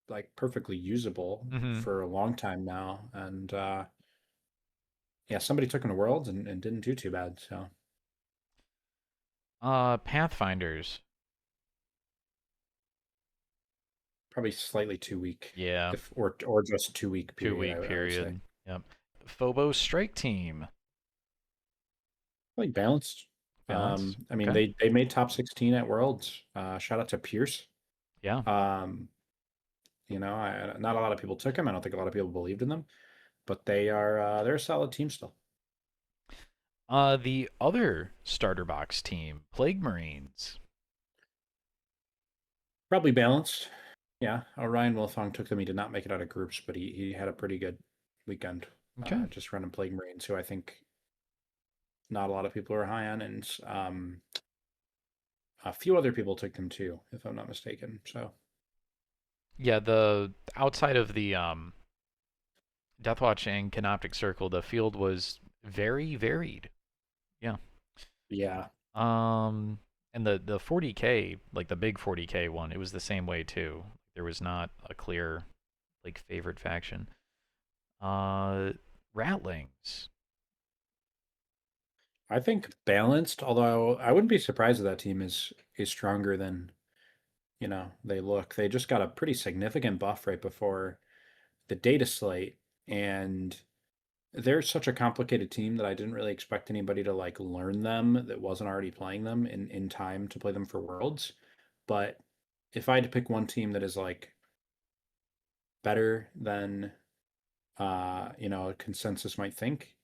[SPEAKER 2] like perfectly usable
[SPEAKER 1] Hmm.
[SPEAKER 2] for a long time now, and yeah, somebody took them to Worlds and didn't do too bad. So
[SPEAKER 1] Pathfinders.
[SPEAKER 2] probably slightly too weak,
[SPEAKER 1] Yeah.
[SPEAKER 2] if or just too weak.
[SPEAKER 1] Two
[SPEAKER 2] Period.
[SPEAKER 1] week
[SPEAKER 2] I would say.
[SPEAKER 1] period. Yep. Phobos Strike Team.
[SPEAKER 2] Like balanced.
[SPEAKER 1] Balance.
[SPEAKER 2] I mean,
[SPEAKER 1] Okay.
[SPEAKER 2] they made top 16 at Worlds. Shout out to Pierce.
[SPEAKER 1] Yeah.
[SPEAKER 2] Um, not a lot of people took him. I don't think a lot of people believed in them, but they're a solid team still.
[SPEAKER 1] The other starter box team, Plague Marines.
[SPEAKER 2] Probably balanced. Yeah, Ryan Wilfong took them. He did not make it out of groups, but he had a pretty good weekend.
[SPEAKER 1] Okay.
[SPEAKER 2] Just running Plague Marines, who I think not a lot of people are high on, and a few other people took them too, if I'm not mistaken. So
[SPEAKER 1] Yeah, the outside of the Deathwatch and Canoptic Circle, the field was very varied. Yeah.
[SPEAKER 2] yeah,
[SPEAKER 1] Um, and the 40K, like the big 40K one, it was the same way too. There was not a clear like favorite faction. Uh, Ratlings.
[SPEAKER 2] I think balanced. Although I wouldn't be surprised if that team is stronger than they look. They just got a pretty significant buff right before the data slate, and they're such a complicated team that I didn't really expect anybody to like learn them that wasn't already playing them in time to play them for Worlds. But if I had to pick one team that is like better than consensus might think,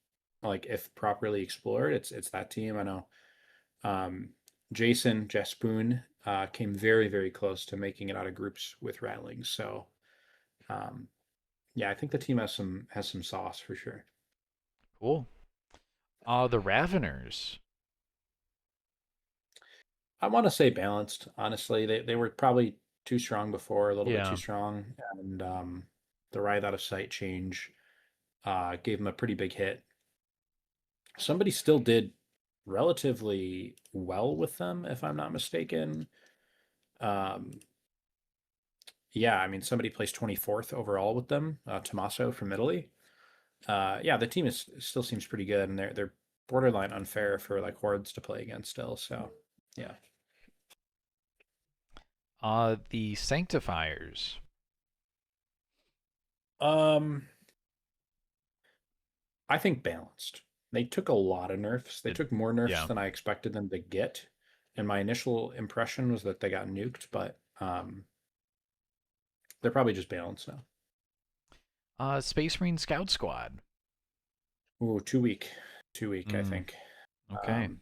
[SPEAKER 2] like if properly explored, it's that team. I know um Jason Jaspoon came very, very close to making it out of groups with Rattlings. So um yeah, I think the team has some sauce for sure.
[SPEAKER 1] Cool. The Raveners.
[SPEAKER 2] I want to say balanced, honestly. They were probably too strong before, a little bit too
[SPEAKER 1] Yeah.
[SPEAKER 2] strong, and the Writhe Out of Sight change gave him a pretty big hit. Somebody still did relatively well with them, if I'm not mistaken. Um, yeah, I mean, somebody placed 24th overall with them, Tommaso from Italy. Yeah, the team is still seems pretty good, and they're borderline unfair for like hordes to play against still. So, yeah.
[SPEAKER 1] The Sanctifiers.
[SPEAKER 2] Um, I think balanced. They took a lot of nerfs. They
[SPEAKER 1] It,
[SPEAKER 2] took more nerfs
[SPEAKER 1] yeah.
[SPEAKER 2] than I expected them to get. And my initial impression was that they got nuked, but they're probably just balanced now.
[SPEAKER 1] Space Marine Scout Squad.
[SPEAKER 2] Ooh, 2 week. 2 week, I
[SPEAKER 1] Mm,
[SPEAKER 2] think.
[SPEAKER 1] okay.
[SPEAKER 2] Um,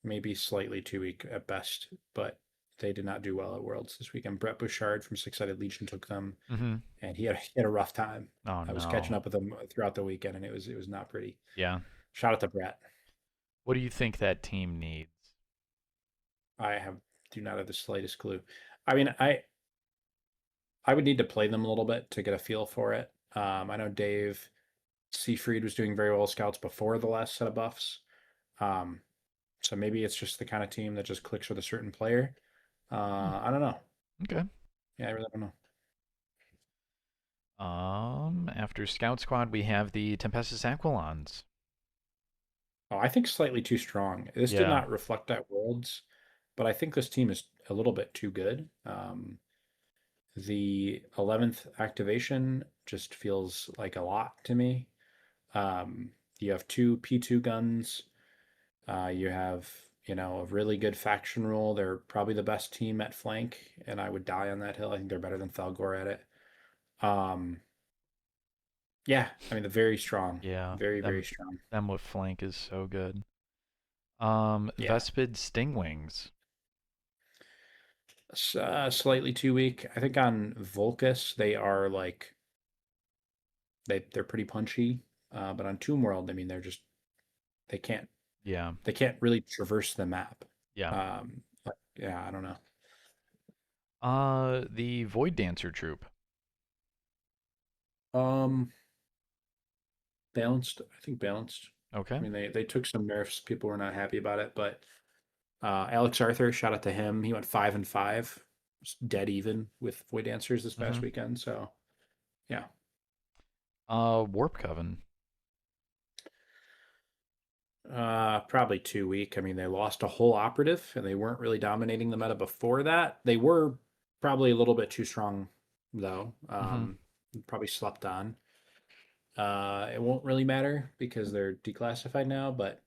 [SPEAKER 2] maybe slightly 2 week at best, but they did not do well at Worlds this weekend. Brett Bouchard from Six Sided Legion took them,
[SPEAKER 1] Mm-hmm.
[SPEAKER 2] and he had a rough time.
[SPEAKER 1] Oh
[SPEAKER 2] I was catching
[SPEAKER 1] no.
[SPEAKER 2] up with him throughout the weekend, and it was not pretty.
[SPEAKER 1] Yeah.
[SPEAKER 2] Shout out to Brett.
[SPEAKER 1] What do you think that team needs?
[SPEAKER 2] I have do not have the slightest clue. I mean, I would need to play them a little bit to get a feel for it. I know Dave Seafried was doing very well with scouts before the last set of buffs. Um, so maybe it's just the kind of team that just clicks with a certain player.
[SPEAKER 1] Hmm.
[SPEAKER 2] I don't know.
[SPEAKER 1] Okay.
[SPEAKER 2] Yeah, I really don't know.
[SPEAKER 1] After Scout Squad, we have the Tempestus Aquilons.
[SPEAKER 2] Oh, I think slightly too strong. This did
[SPEAKER 1] Yeah.
[SPEAKER 2] not reflect that Worlds, but I think this team is a little bit too good. The 11th activation just feels like a lot to me. You have two P2 guns. You have, a really good faction rule. They're probably the best team at flank, and I would die on that hill. I think they're better than Falgor at it. Um, yeah, I mean, they're very strong.
[SPEAKER 1] Yeah.
[SPEAKER 2] Very, very
[SPEAKER 1] Them
[SPEAKER 2] strong.
[SPEAKER 1] them with flank is so good.
[SPEAKER 2] Yeah.
[SPEAKER 1] Vespid Stingwings.
[SPEAKER 2] Slightly too weak. I think on Volcus, they are like, they're pretty punchy. But on Tomb World, I mean, they can't,
[SPEAKER 1] Yeah.
[SPEAKER 2] they can't really traverse the map.
[SPEAKER 1] Yeah.
[SPEAKER 2] Yeah, I don't know.
[SPEAKER 1] The Void Dancer troop.
[SPEAKER 2] Um, Balanced. I think balanced.
[SPEAKER 1] Okay.
[SPEAKER 2] I mean, they took some nerfs. People were not happy about it, but Alex Arthur, shout out to him. He went 5-5, dead even with Void Dancers this
[SPEAKER 1] Mm-hmm.
[SPEAKER 2] past weekend. So yeah,
[SPEAKER 1] Warp Coven.
[SPEAKER 2] probably too weak. I mean, they lost a whole operative, and they weren't really dominating the meta before that. They were probably a little bit too strong, though.
[SPEAKER 1] Mm-hmm.
[SPEAKER 2] Probably slept on. It won't really matter because they're declassified now, but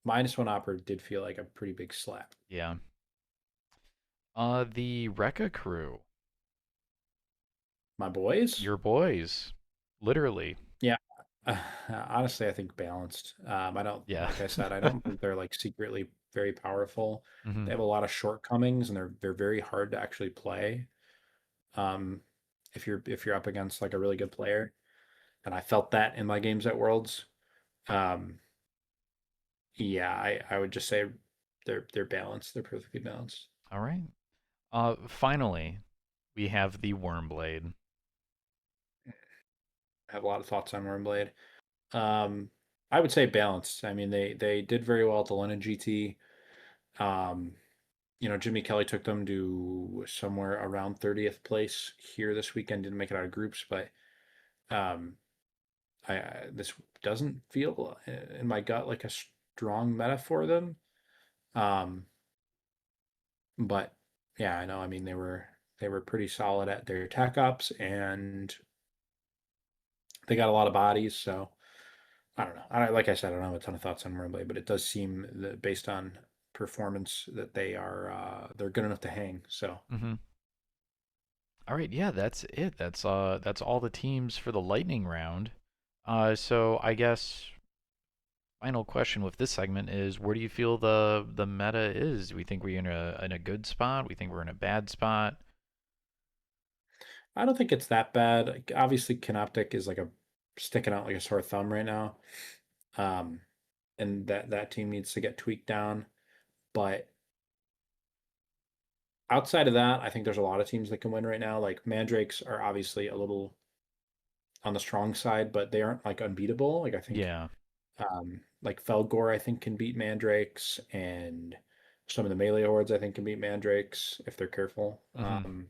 [SPEAKER 2] -1 operative did feel like a pretty big slap.
[SPEAKER 1] Yeah. The Wrecka crew.
[SPEAKER 2] My boys.
[SPEAKER 1] Your boys. Literally.
[SPEAKER 2] Yeah. Honestly, I think balanced. I don't,
[SPEAKER 1] Yeah.
[SPEAKER 2] like I said, I don't think they're like secretly very powerful.
[SPEAKER 1] Mm-hmm.
[SPEAKER 2] They have a lot of shortcomings, and they're very hard to actually play. Um, if you're up against like a really good player, and I felt that in my games at Worlds. Um, yeah, I would just say they're balanced. They're perfectly balanced.
[SPEAKER 1] All right. Finally, we have the Wormblade.
[SPEAKER 2] I have a lot of thoughts on Wormblade. Um, I would say balanced. I mean, they did very well at the London GT. Um, Jimmy Kelly took them to somewhere around 30th place here this weekend. Didn't make it out of groups, but um, this doesn't feel in my gut like a strong meta for them. Um, but yeah, I know. I mean, they were pretty solid at their tech ups, and they got a lot of bodies. So I don't know. Like I said, I don't have a ton of thoughts on Wembley, but it does seem that based on performance that they're good enough to hang. So
[SPEAKER 1] Mm-hmm. All right, yeah, that's it. That's all the teams for the lightning round. So I guess final question with this segment is where do you feel the meta is? Do we think we're in a good spot? We think we're in a bad spot?
[SPEAKER 2] I don't think it's that bad. Like, obviously, Canoptic is like a sticking out like a sore thumb right now, um, and that team needs to get tweaked down. But outside of that, I think there's a lot of teams that can win right now. Like Mandrakes are obviously a little on the strong side, but they aren't like unbeatable. Like I think
[SPEAKER 1] Yeah.
[SPEAKER 2] like Felgor I think can beat Mandrakes, and some of the melee hordes I think can beat Mandrakes if they're careful.
[SPEAKER 1] Hmm.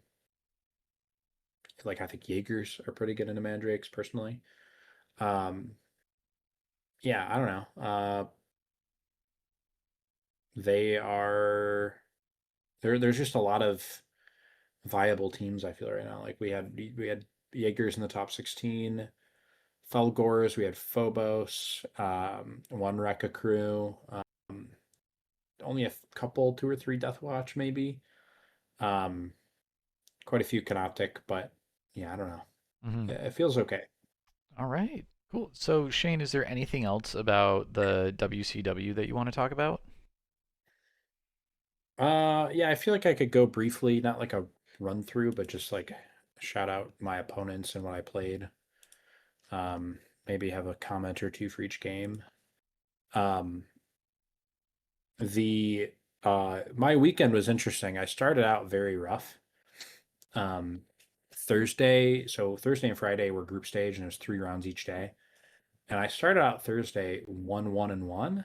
[SPEAKER 2] Like I think Jaegers are pretty good into Mandrakes personally. Um, yeah, I don't know. They are there's just a lot of viable teams I feel right now. Like we had Jaegers in the top 16, Felgors, we had Phobos, one Wrecka Krew, only a couple, two or three Death Watch maybe. Um, quite a few Canoptic, but yeah, I don't know.
[SPEAKER 1] Hmm.
[SPEAKER 2] It feels okay.
[SPEAKER 1] All right. Cool. So, Shane, is there anything else about the WCW that you want to talk about?
[SPEAKER 2] Yeah, I feel like I could go briefly, not like a run through, but just like shout out my opponents and what I played. Um, maybe have a comment or two for each game. Um, the My weekend was interesting. I started out very rough. Um, Thursday and Friday were group stage, and there's 3 rounds each day. And I started out Thursday 1-1-1.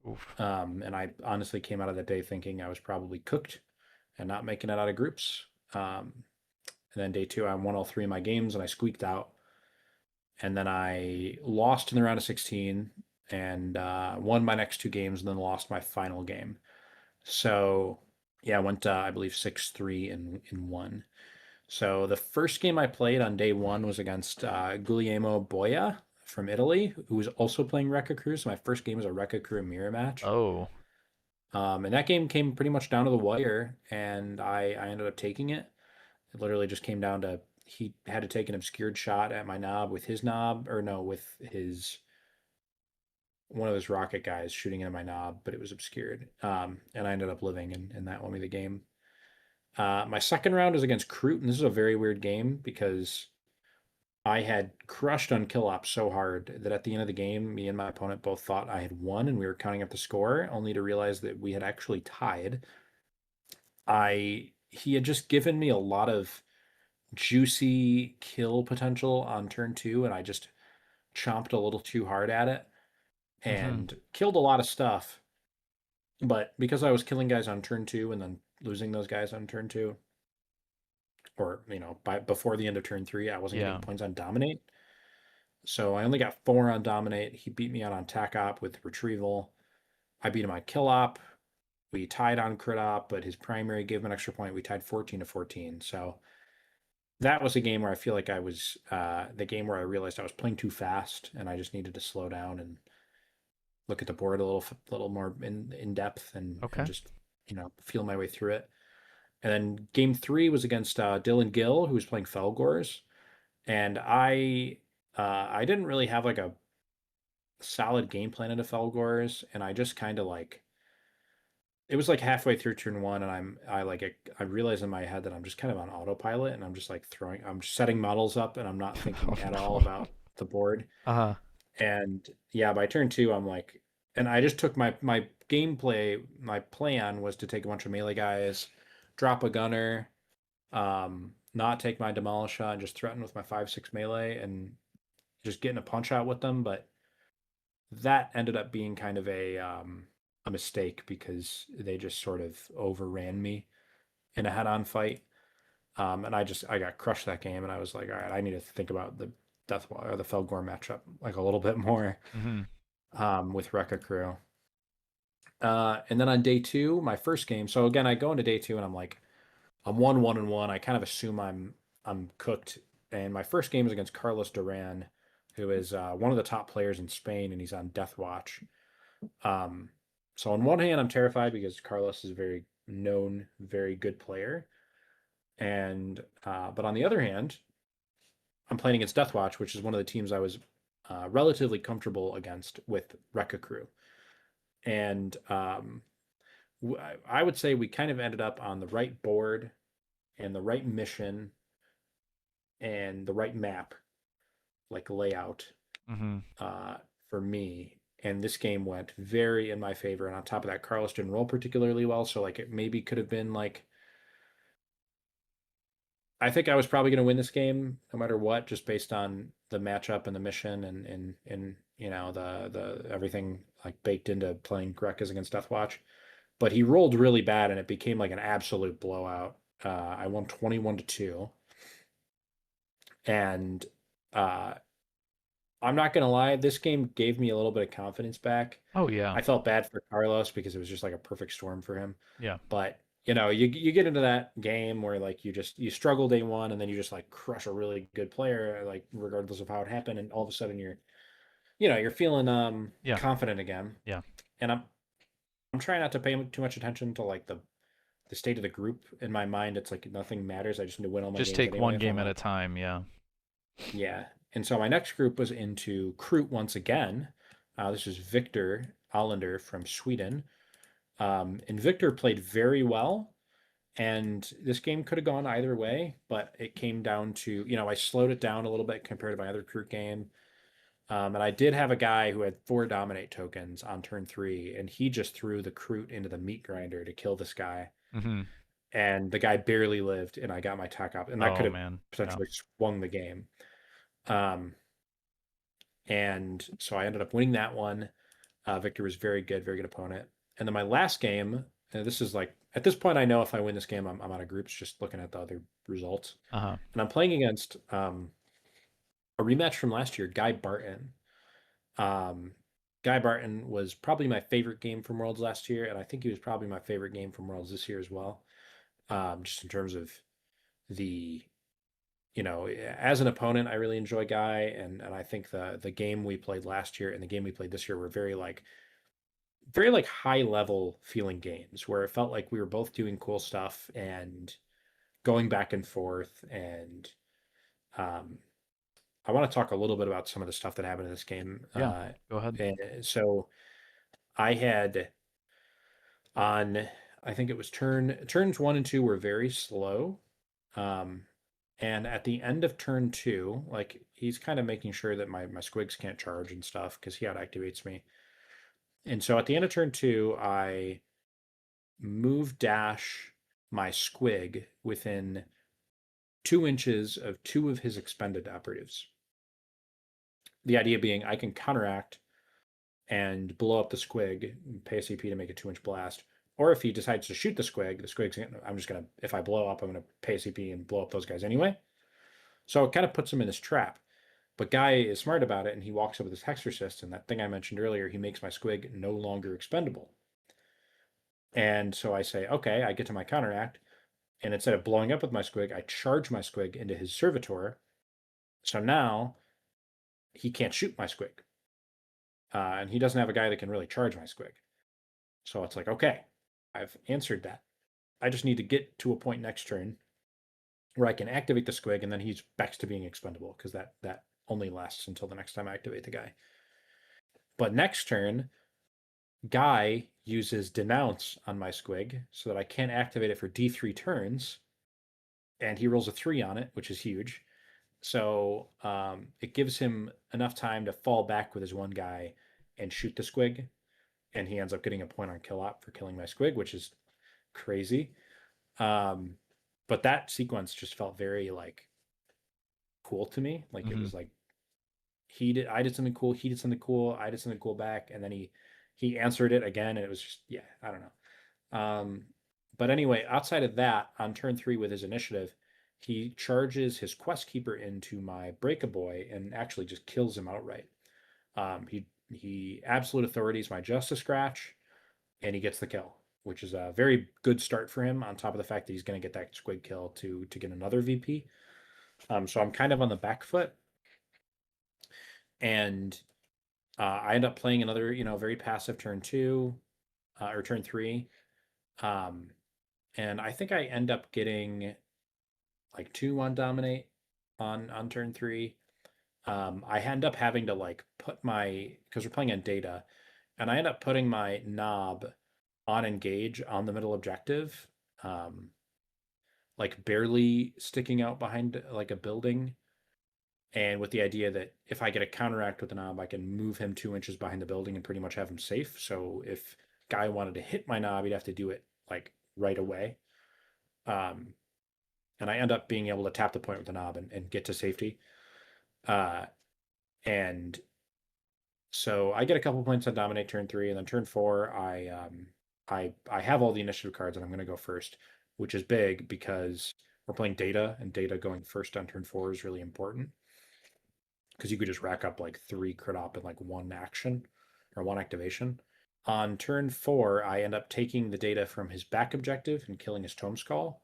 [SPEAKER 1] Oof.
[SPEAKER 2] And I honestly came out of that day thinking I was probably cooked and not making it out of groups. And then day two, I won all 3 of my games and I squeaked out. And then I lost in the round of 16 and won my next 2 games and then lost my final game. So yeah, I went, I believe, 6-3 in one. So the first game I played on day one was against Guglielmo Boia from Italy, who was also playing Wrecka Crew. So my first game was a Wrecka Crew mirror match.
[SPEAKER 1] Oh.
[SPEAKER 2] And that game came pretty much down to the wire, and I ended up taking it. It literally just came down to he had to take an obscured shot at my knob with his knob, or no, with his one of his rocket guys shooting at my knob, but it was obscured. And I ended up living, and that won me the game. My second round was against Kroot, and this is a very weird game because I had crushed on kill op so hard that at the end of the game, me and my opponent both thought I had won, and we were counting up the score, only to realize that we had actually tied. I He had just given me a lot of juicy kill potential on turn two, and I just chomped a little too hard at it
[SPEAKER 1] Hmm.
[SPEAKER 2] and killed a lot of stuff. But because I was killing guys on turn two and then losing those guys on turn two, or by before the end of turn three, I wasn't getting
[SPEAKER 1] Yeah.
[SPEAKER 2] points on dominate. So I only got 4 on dominate. He beat me out on tac op with retrieval. I beat him on kill op. We tied on crit op, but his primary gave him an extra point. We tied 14-14. So that was a game where I feel like I was the game where I realized I was playing too fast and I just needed to slow down and look at the board a little more in depth and
[SPEAKER 1] Okay.
[SPEAKER 2] just feel my way through it. And then game three was against Dylan Gill, who was playing Felgors, and I didn't really have like a solid game plan into Felgors, and I just kind of like it was like halfway through turn one, and I realized in my head that I'm just kind of on autopilot, and I'm just like I'm just setting models up, and I'm not
[SPEAKER 1] Oh
[SPEAKER 2] thinking at all
[SPEAKER 1] no.
[SPEAKER 2] about the board.
[SPEAKER 1] Uh-huh.
[SPEAKER 2] And yeah, by turn two, I'm like, and I just took my gameplay. My plan was to take a bunch of melee guys, drop a gunner, not take my demolish shot, and just threaten with my 5-6 melee, and just getting a punch out with them. But that ended up being kind of a mistake because they just sort of overran me in a head-on fight. And I got crushed that game, and I was like, all right, I need to think about the Deathwall or the Felgor matchup like a little bit more
[SPEAKER 1] Hmm.
[SPEAKER 2] with Wrecka Crew. And then on day two, my first game. So again, I go into day two, and I'm like, I'm 1-1-1. I kind of assume I'm cooked. And my first game is against Carlos Duran, who is one of the top players in Spain, and he's on Death Watch. Um, so on one hand, I'm terrified because Carlos is a very known, very good player, and but on the other hand, I'm playing against Deathwatch, which is one of the teams I was relatively comfortable against with Wrecka Crew, and I would say we kind of ended up on the right board and the right mission and the right map, like layout,
[SPEAKER 1] Hmm.
[SPEAKER 2] uh, for me. And this game went very in my favor. And on top of that, Carlos didn't roll particularly well, so like it maybe could have been like I think I was probably going to win this game no matter what, just based on the matchup and the mission and you know the everything like baked into playing Wreckas against Deathwatch. But he rolled really bad and it became like an absolute blowout. I won 21-2. And uh, I'm not gonna lie, this game gave me a little bit of confidence back.
[SPEAKER 1] Oh yeah,
[SPEAKER 2] I felt bad for Carlos because it was just like a perfect storm for him.
[SPEAKER 1] yeah,
[SPEAKER 2] But you know, you get into that game where like you struggle day one and then you just like crush a really good player, like regardless of how it happened, and all of a sudden you're feeling
[SPEAKER 1] yeah,
[SPEAKER 2] confident again.
[SPEAKER 1] yeah.
[SPEAKER 2] And I'm trying not to pay too much attention to like the state of the group. In my mind, it's like nothing matters. I just need to win all my
[SPEAKER 1] Just
[SPEAKER 2] games
[SPEAKER 1] take
[SPEAKER 2] anyway
[SPEAKER 1] one
[SPEAKER 2] if I
[SPEAKER 1] game at
[SPEAKER 2] want.
[SPEAKER 1] a time. Yeah.
[SPEAKER 2] Yeah. And so my next group was into Krew once again. This is Victor Allender from Sweden. And Victor played very well. And this game could have gone either way, but it came down to, I slowed it down a little bit compared to my other Krew game. And I did have a guy who had 4 dominate tokens on turn 3, and he just threw the Kroot into the meat grinder to kill this guy.
[SPEAKER 1] Hmm.
[SPEAKER 2] And the guy barely lived, and I got my tech up, and that could
[SPEAKER 1] Oh
[SPEAKER 2] have
[SPEAKER 1] man. Yeah.
[SPEAKER 2] potentially swung the game. Um, and so I ended up winning that one. Victor was very good opponent. And then my last game, and this is like at this point I know if I win this game, I'm out of groups just looking at the other results.
[SPEAKER 1] Uh-huh.
[SPEAKER 2] And I'm playing against a rematch from last year, Guy Barton. Um, Guy Barton was probably my favorite game from Worlds last year, and I think he was probably my favorite game from Worlds this year as well. Just in terms of the, as an opponent, I really enjoy Guy, and I think the game we played last year and the game we played this year were very like high level feeling games where it felt like we were both doing cool stuff and going back and forth. And um, I want to talk a little bit about some of the stuff that happened in this game.
[SPEAKER 1] Yeah. Go ahead.
[SPEAKER 2] And so I had on, I think it was turns 1 and 2 were very slow. Um, and at the end of turn 2, like he's kind of making sure that my squigs can't charge and stuff because he out activates me. And so at the end of turn 2, I move dash my squig within 2 inches of 2 of his expended operatives. The idea being I can counteract and blow up the squig, pay a CP to make a 2-inch blast. Or if he decides to shoot the squig's, I'm just going to, if I blow up, I'm going to pay a CP and blow up those guys anyway. So it kind of puts him in this trap. But Guy is smart about it and he walks up with his Hex Resist, and that thing I mentioned earlier, he makes my squig no longer expendable. And so I say, okay, I get to my counteract. And instead of blowing up with my squig, I charge my squig into his servitor. So now he can't shoot my squig. And he doesn't have a guy that can really charge my squig. So it's like, okay, I've answered that. I just need to get to a point next turn where I can activate the squig, and then he's back to being expendable because that only lasts until the next time I activate the guy. But next turn, Guy uses Denounce on my squig so that I can't activate it for D3 turns, and he rolls a 3 on it, which is huge. So it gives him enough time to fall back with his one guy and shoot the squig, and he ends up getting a point on kill op for killing my squig, which is crazy. Um, but that sequence just felt very like cool to me. Like it
[SPEAKER 1] Hmm.
[SPEAKER 2] was like I did something cool, he did something cool, I did something cool back, and then he answered it again, and it was just yeah, I don't know. But anyway, outside of that, on turn 3 with his initiative, he charges his quest keeper into my Breakaboy and actually just kills him outright. He absolute authorities my Justice Scratch, and he gets the kill, which is a very good start for him. On top of the fact that he's going to get that squig kill to get another VP. So I'm kind of on the back foot, and I end up playing another, very passive turn 2 or turn 3. Um, and I think I end up getting like 2 on dominate on turn 3. I end up having to like put my because we're playing on data, and I end up putting my knob on engage on the middle objective, um, like barely sticking out behind like a building, and with the idea that if I get a counteract with the knob, I can move him 2 inches behind the building and pretty much have him safe. So if Guy wanted to hit my knob, he'd have to do it like right away. Um, and I end up being able to tap the point with the knob and get to safety. Uh, and so I get a couple points on dominate turn 3, and then turn 4, I have all the initiative cards, and I'm going to go first, which is big because we're playing data, and data going first on turn 4 is really important because you could just rack up like 3 crit op in like one action or one activation. On turn 4, I end up taking the data from his back objective and killing his Tome Skull,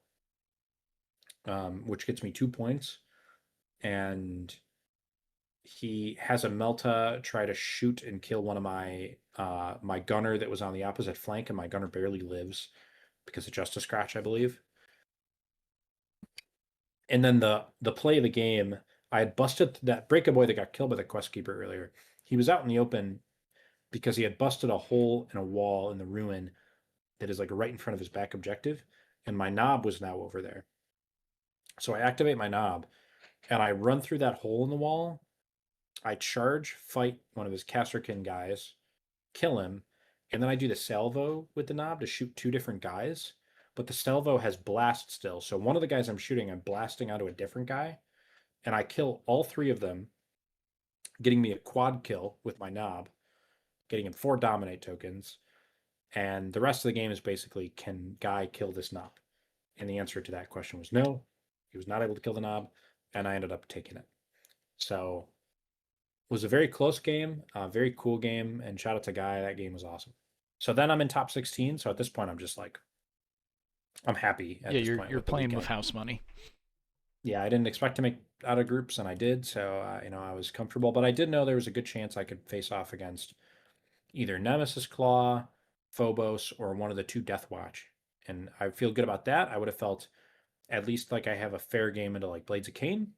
[SPEAKER 2] which gets me 2 points. And he has a Melta try to shoot and kill one of my gunner that was on the opposite flank, and my gunner barely lives because of Justice Scratch, I believe. And then the play of the game, I had busted that Breakaboy that got killed by the Quest Keeper earlier. He was out in the open because he had busted a hole in a wall in the ruin that is like right in front of his back objective, and my knob was now over there. So I activate my knob and I run through that hole in the wall. I charge, fight one of his Casterkin guys, kill him, and then I do the salvo with the knob to shoot 2 different guys. But the salvo has blast still. So one of the guys I'm shooting, I'm blasting onto a different guy, and I kill all 3 of them, getting me a quad kill with my knob, getting him 4 dominate tokens. And the rest of the game is basically, can guy kill this knob? And the answer to that question was no. He was not able to kill the knob, and I ended up taking it. So it was a very close game, a very cool game, and shout out to Guy. That game was awesome. So then I'm in top 16. So at this point, I'm just like, I'm happy at
[SPEAKER 1] Yeah,
[SPEAKER 2] this
[SPEAKER 1] you're
[SPEAKER 2] point
[SPEAKER 1] you're
[SPEAKER 2] with the
[SPEAKER 1] playing with
[SPEAKER 2] weekend.
[SPEAKER 1] house money.
[SPEAKER 2] Yeah, I didn't expect to make out of groups, and I did. So I was comfortable, but I did know there was a good chance I could face off against either Nemesis Claw, Phobos, or one of the 2 Death Watch, and I feel good about that. I would have felt at least like I have a fair game into like Blades of Cain,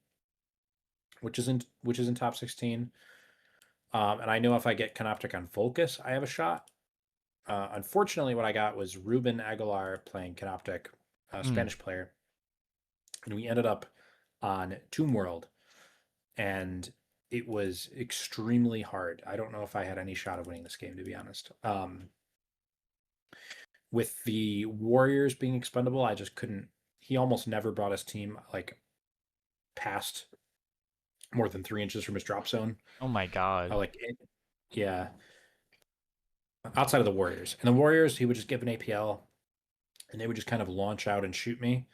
[SPEAKER 2] which is in top 16. And I know if I get Canoptic on Volcus, I have a shot. Unfortunately, what I got was Ruben Aguilar playing Canoptic,
[SPEAKER 1] Mm.
[SPEAKER 2] Spanish player, and we ended up on Tomb World, and it was extremely hard. I don't know if I had any shot of winning this game, to be honest. With the Warriors being expendable, I just couldn't. He almost never brought his team like past more than 3 inches from his drop zone.
[SPEAKER 1] Oh my
[SPEAKER 2] I
[SPEAKER 1] god.
[SPEAKER 2] like it. Yeah, outside of the Warriors. And the Warriors, he would just give an APL, and they would just kind of launch out and shoot me.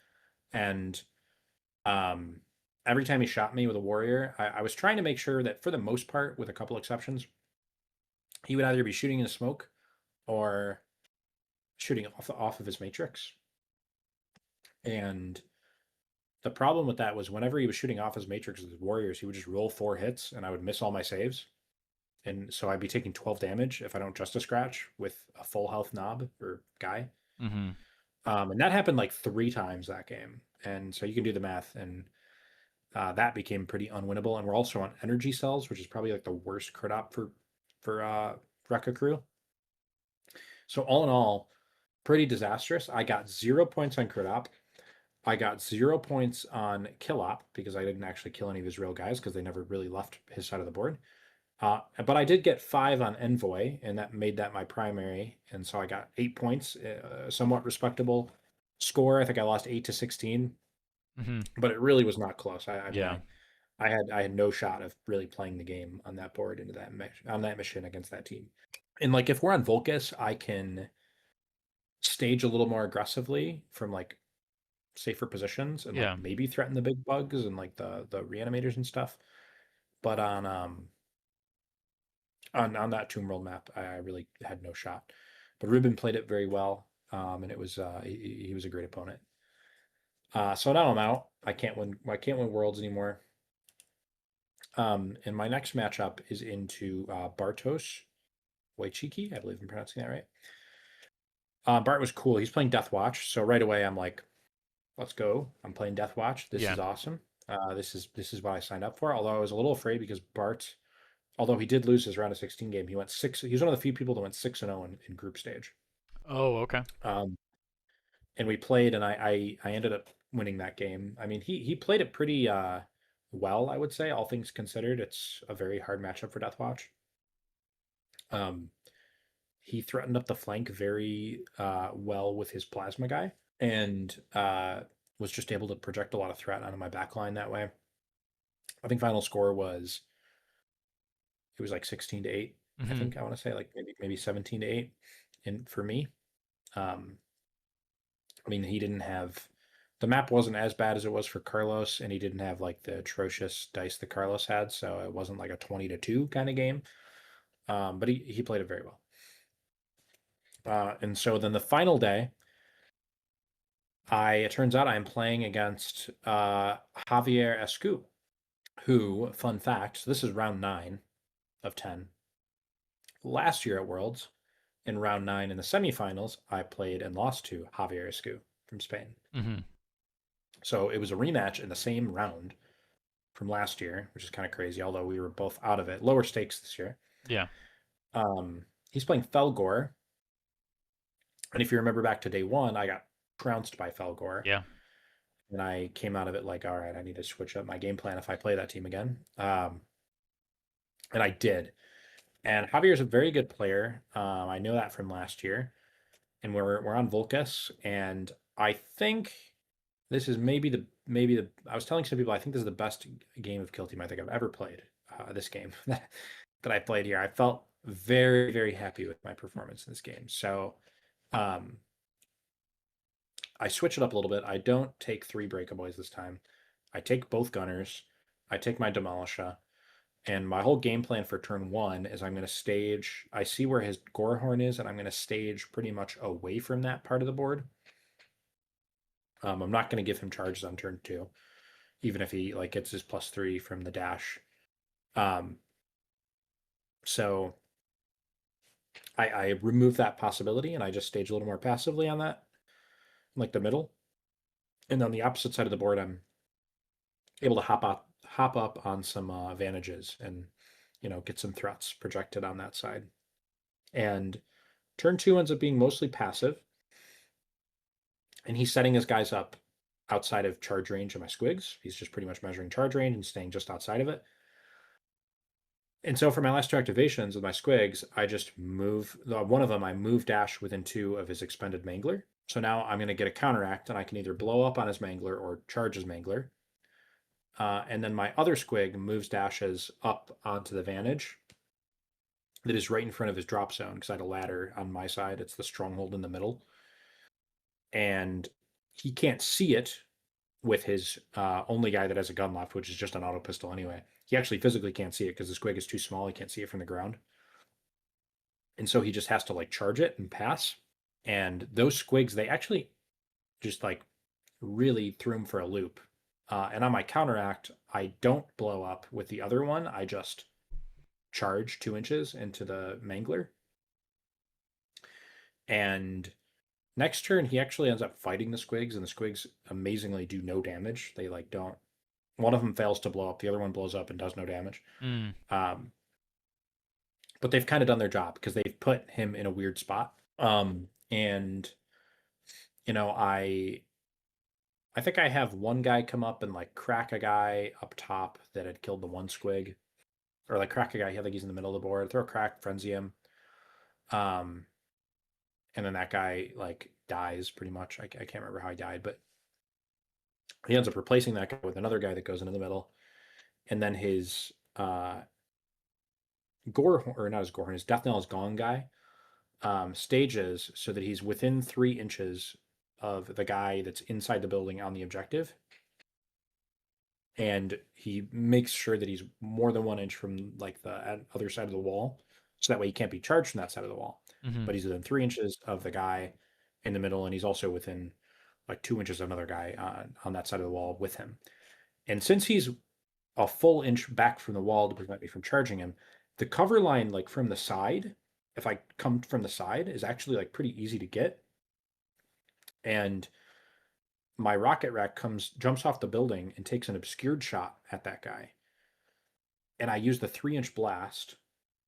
[SPEAKER 2] And um, every time he shot me with a Warrior, I was trying to make sure that for the most part, with a couple exceptions, he would either be shooting in the smoke or shooting off of his matrix. And the problem with that was whenever he was shooting off his matrix with his Warriors, he would just roll 4 hits, and I would miss all my saves. And so I'd be taking 12 damage if I don't Justice Scratch with a full health knob or guy.
[SPEAKER 1] Mm-hmm.
[SPEAKER 2] And that happened like 3 times that game. And so you can do the math, and that became pretty unwinnable. And we're also on energy cells, which is probably like the worst crit op for Wrecka Krew. So all in all, pretty disastrous. I got 0 points on crit op. I got 0 points on kill op because I didn't actually kill any of his real guys because they never really left his side of the board. But I did get 5 on Envoy, and that made that my primary. And so I got 8 points, somewhat respectable score. I think I lost 8-16,
[SPEAKER 1] Mm-hmm.
[SPEAKER 2] but it really was not close. I mean,
[SPEAKER 1] Yeah.
[SPEAKER 2] I had no shot of really playing the game on that board into that on that mission against that team. And like if we're on Volcus, I can stage a little more aggressively from like safer positions and like
[SPEAKER 1] Yeah.
[SPEAKER 2] maybe threaten the big bugs and like the reanimators and stuff. But on that Tomb World map, I really had no shot. But Ruben played it very well, and it was he was a great opponent. So now I'm out. I can't win. I can't win Worlds anymore. And my next matchup is into Bartosz Wojcicki. I believe I'm pronouncing that right. Bart was cool. He's playing Death Watch, so right away I'm like, let's go. I'm playing Death Watch. This
[SPEAKER 1] Yeah.
[SPEAKER 2] is awesome. This is what I signed up for. Although I was a little afraid because Bart, although he did lose his round of 16 game, he went 6. He was one of the few people that went 6-0 in group stage.
[SPEAKER 1] Oh, okay.
[SPEAKER 2] Um, and we played, and I ended up winning that game. I mean, he played it pretty well, I would say, all things considered. It's a very hard matchup for Death Watch. Um, he threatened up the flank very well with his plasma guy, and was just able to project a lot of threat onto my backline that way. I think final score was it was like 16-8. I
[SPEAKER 1] Hmm.
[SPEAKER 2] think I want to say like maybe 17-8 in for me. Um, I mean, he didn't have the map wasn't as bad as it was for Carlos, and he didn't have like the atrocious dice that Carlos had, so it wasn't like a 20-2 kind of game. But he played it very well. And so then the final day, it turns out I'm playing against Javier Escu, who, fun fact, so this is round 9 of 10. Last year at Worlds, in round 9 in the semifinals, I played and lost to Javier Escu from Spain.
[SPEAKER 1] Hmm.
[SPEAKER 2] So it was a rematch in the same round from last year, which is kind of crazy, although we were both out of it. Lower stakes this year.
[SPEAKER 1] Yeah.
[SPEAKER 2] He's playing Felgor. And if you remember back to day one, I got trounced by Felgor.
[SPEAKER 1] Yeah.
[SPEAKER 2] And I came out of it like, all right, I need to switch up my game plan if I play that team again. And I did. And Javier's a very good player. I know that from last year. And we're on Volcus, and I think this is maybe the I was telling some people I think this is the best game of Kill Team I think I've ever played. This game that I played here, I felt very very happy with my performance in this game. So um, I switch it up a little bit. I don't take 3 breakaboys this time. I take both gunners. I take my demolisher. And my whole game plan for turn 1 is I'm going to stage. I see where his Gorehorn is, and I'm going to stage pretty much away from that part of the board. I'm not going to give him charges on turn 2, even if he like gets his +3 from the dash. Um, so I remove that possibility, and I just stage a little more passively on that, like the middle. And on the opposite side of the board, I'm able to hop up on some advantages and get some threats projected on that side. And turn 2 ends up being mostly passive, and he's setting his guys up outside of charge range of my squigs. He's just pretty much measuring charge range and staying just outside of it. And so for my last 2 activations with my squigs, I just move one of them. I move dash within 2 of his expended mangler. So now I'm going to get a counteract, and I can either blow up on his mangler or charge his mangler. And then my other squig moves dashes up onto the vantage that is right in front of his drop zone, because I had a ladder on my side. It's the stronghold in the middle. And he can't see it with his only guy that has a gun left, which is just an auto pistol anyway. He actually physically can't see it because the squig is too small. He can't see it from the ground. And so he just has to like charge it and pass. And those squigs, they actually just like really threw him for a loop. And on my counteract, I don't blow up with the other one. I just charge 2 inches into the mangler. And next turn, he actually ends up fighting the squigs, and the squigs amazingly do no damage. They like don't. One of them fails to blow up, the other one blows up and does no damage.
[SPEAKER 1] Mm.
[SPEAKER 2] But they've kind of done their job because they've put him in a weird spot. And I think I have one guy come up and like crack a guy up top that had killed the one squig, or like crack a guy. I think he's in the middle of the board. Throw a crack, frenzy him. Um, and then that guy like dies pretty much. I can't remember how he died, but he ends up replacing that guy with another guy that goes into the middle, and then his Gorehorn, or not his Gorehorn, his Death Knell is Gone guy stages so that he's within 3 inches of the guy that's inside the building on the objective, and he makes sure that he's more than 1 inch from like the other side of the wall, so that way he can't be charged from that side of the wall.
[SPEAKER 1] Hmm.
[SPEAKER 2] But he's within 3 inches of the guy in the middle, and he's also within like 2 inches of another guy on that side of the wall with him. And since he's a full inch back from the wall to prevent me from charging him, the cover line like from the side, if I come from the side, is actually like pretty easy to get. And my rocket rack jumps off the building and takes an obscured shot at that guy. And I use the 3 inch blast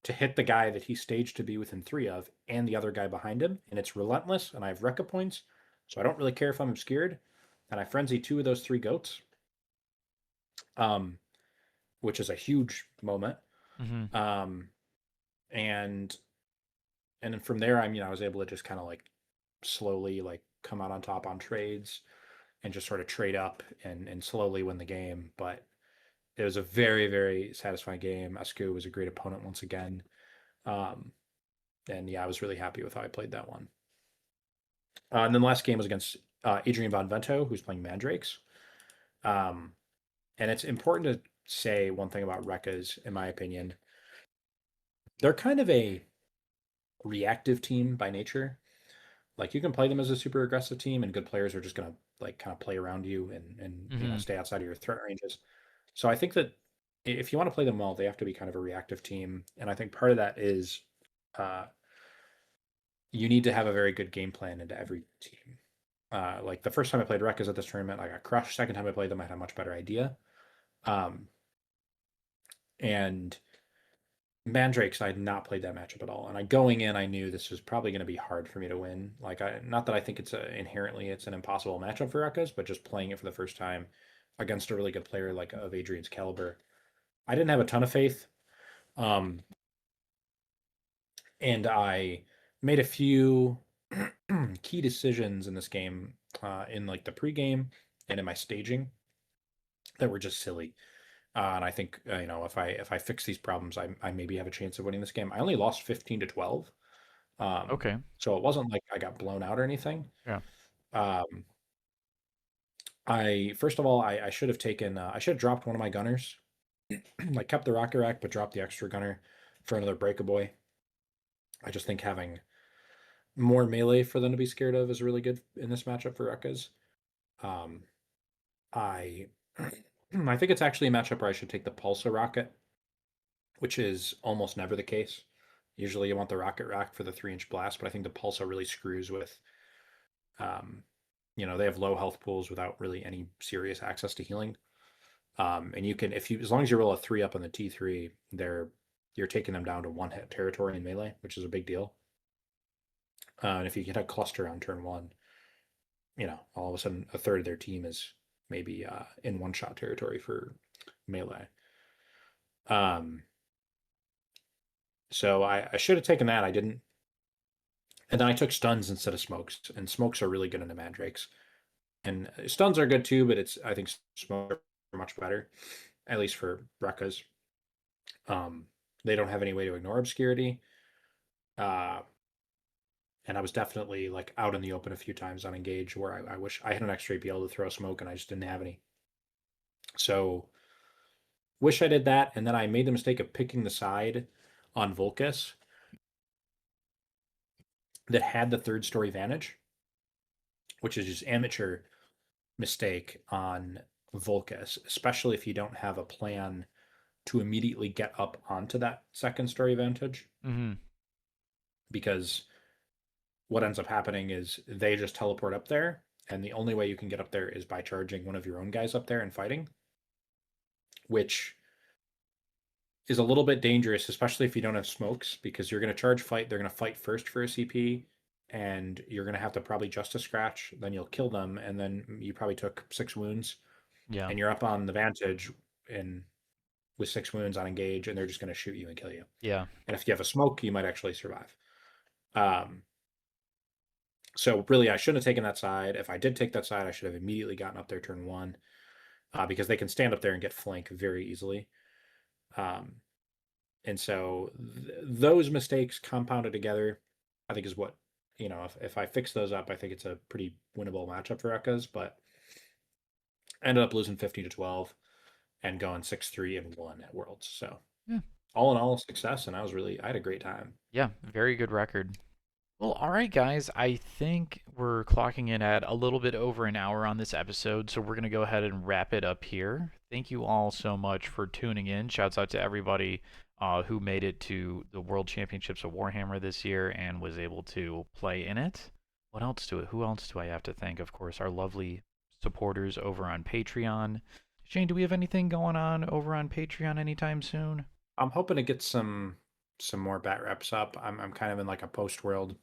[SPEAKER 2] to hit the guy that he staged to be within 3 of, and the other guy behind him. And it's relentless, and I have Wrecka points, so I don't really care if I'm obscured. And I frenzy 2 of those 3 goats, which is a huge moment.
[SPEAKER 1] Hmm.
[SPEAKER 2] Um, and then from there, I was able to just kind of like slowly like come out on top on trades. and just sort of trade up and slowly win the game. But it was a very, very satisfying game. Esku was a great opponent once again. Um, and yeah, I was really happy with how I played that one. And then the last game was against Adrian Von Vento, who's playing Mandrakes. Um, and it's important to say one thing about Wreckas, in my opinion. They're kind of a reactive team by nature. Like you can play them as a super aggressive team, and good players are just gonna like kind of play around you and
[SPEAKER 1] Hmm.
[SPEAKER 2] stay outside of your threat ranges. So I think that if you want to play them well, they have to be kind of a reactive team, and I think part of that is uh, you need to have a very good game plan into every team. Like the first time I played Wreckas at this tournament, I got crushed. Second time I played them, I had a much better idea. Um, and Mandrakes, I had not played that matchup at all, and going in, I knew this was probably going to be hard for me to win. Like, not that I think inherently it's an impossible matchup for Wreckas, but just playing it for the first time against a really good player like of Adrian's caliber, I didn't have a ton of faith. Um, and I made a few key decisions in this game, in like the pregame and in my staging that were just silly. And I think if I fix these problems, I maybe have a chance of winning this game. I only lost 15-12,
[SPEAKER 1] Okay.
[SPEAKER 2] so it wasn't like I got blown out or anything.
[SPEAKER 1] Yeah.
[SPEAKER 2] Um, I first of all, I should have taken I should have dropped one of my gunners, like kept the rocket rack but dropped the extra gunner for another breakaway. I just think having more melee for them to be scared of is really good in this matchup for Rekkas. Um, I I think it's actually a matchup where I should take the Pulsar rocket, which is almost never the case. Usually you want the rocket rack for the 3-inch blast, but I think the Pulsar really screws with um, they have low health pools without really any serious access to healing. And you can if you as long as you roll a 3 up on the T3, you're taking them down to 1 hit territory in melee, which is a big deal. And if you get a cluster on turn 1, all of a sudden a third of their team is maybe in one-shot territory for melee. Um, so I should have taken that. I didn't. And then I took stuns instead of smokes, and smokes are really good into mandrakes. And stuns are good too, but I think smokes are much better, at least for Rekkas. Um, they don't have any way to ignore obscurity. Uh, and I was definitely like out in the open a few times on engage where I wish I had an extra APL to throw smoke and I just didn't have any. So wish I did that. And then I made the mistake of picking the side on Volcus that had the third story vantage, which is just amateur mistake on Volcus, especially if you don't have a plan to immediately get up onto that second story vantage.
[SPEAKER 1] Hmm.
[SPEAKER 2] Because what ends up happening is they just teleport up there, and the only way you can get up there is by charging one of your own guys up there and fighting, which is a little bit dangerous, especially if you don't have smokes, because you're going to charge fight. They're going to fight first for a CP, and you're going to have to probably just a scratch. Then you'll kill them, and then you probably took 6 wounds,
[SPEAKER 1] Yeah.
[SPEAKER 2] and you're up on the vantage and with 6 wounds on engage, and they're just going to shoot you and kill you.
[SPEAKER 1] Yeah.
[SPEAKER 2] And if you have a smoke, you might actually survive. Um, so really, I shouldn't have taken that side. If I did take that side, I should have immediately gotten up there turn 1, because they can stand up there and get flank very easily. Um, and so those mistakes compounded together, I think is what, if I fix those up, I think it's a pretty winnable matchup for Ekkas, but I ended up losing 15-12 and going 6-3-1 at Worlds. So
[SPEAKER 1] Yeah.
[SPEAKER 2] all in all, success. And I had a great time.
[SPEAKER 1] Yeah. Very good record. Well, all right, guys. I think we're clocking in at a little bit over an hour on this episode, so we're going to go ahead and wrap it up here. Thank you all so much for tuning in. Shouts out to everybody who made it to the World Championships of Warhammer this year and was able to play in it. Who else do I have to thank? Of course, our lovely supporters over on Patreon. Shane, do we have anything going on over on Patreon anytime soon?
[SPEAKER 2] I'm hoping to get some more bat reps up. I'm kind of in like a post world,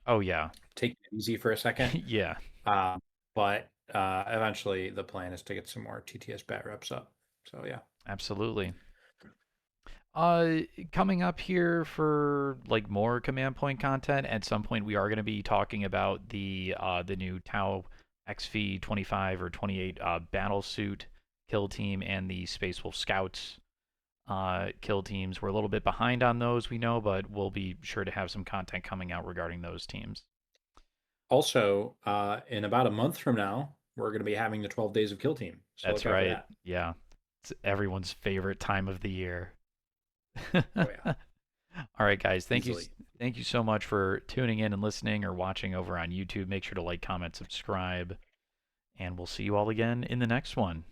[SPEAKER 1] Oh, yeah.
[SPEAKER 2] taking it easy for a second.
[SPEAKER 1] Yeah,
[SPEAKER 2] Um, but eventually the plan is to get some more TTS bat reps up. So yeah.
[SPEAKER 1] absolutely. Uh, Coming up here for like more command point content. At some point, we are going to be talking about the new Tau XV 25 or 28 battle suit kill team and the Space Wolf Scouts kill teams. We're a little bit behind on those, we know, but we'll be sure to have some content coming out regarding those teams.
[SPEAKER 2] Also, in about a month from now, we're going to be having the 12 Days of Kill Team. So
[SPEAKER 1] That's
[SPEAKER 2] look out for
[SPEAKER 1] right.
[SPEAKER 2] that.
[SPEAKER 1] Yeah. It's everyone's favorite time of the year.
[SPEAKER 2] Oh, yeah,
[SPEAKER 1] All right, guys.
[SPEAKER 2] easily.
[SPEAKER 1] Thank you so much for tuning in and listening or watching over on YouTube. Make sure to like, comment, subscribe, and we'll see you all again in the next one.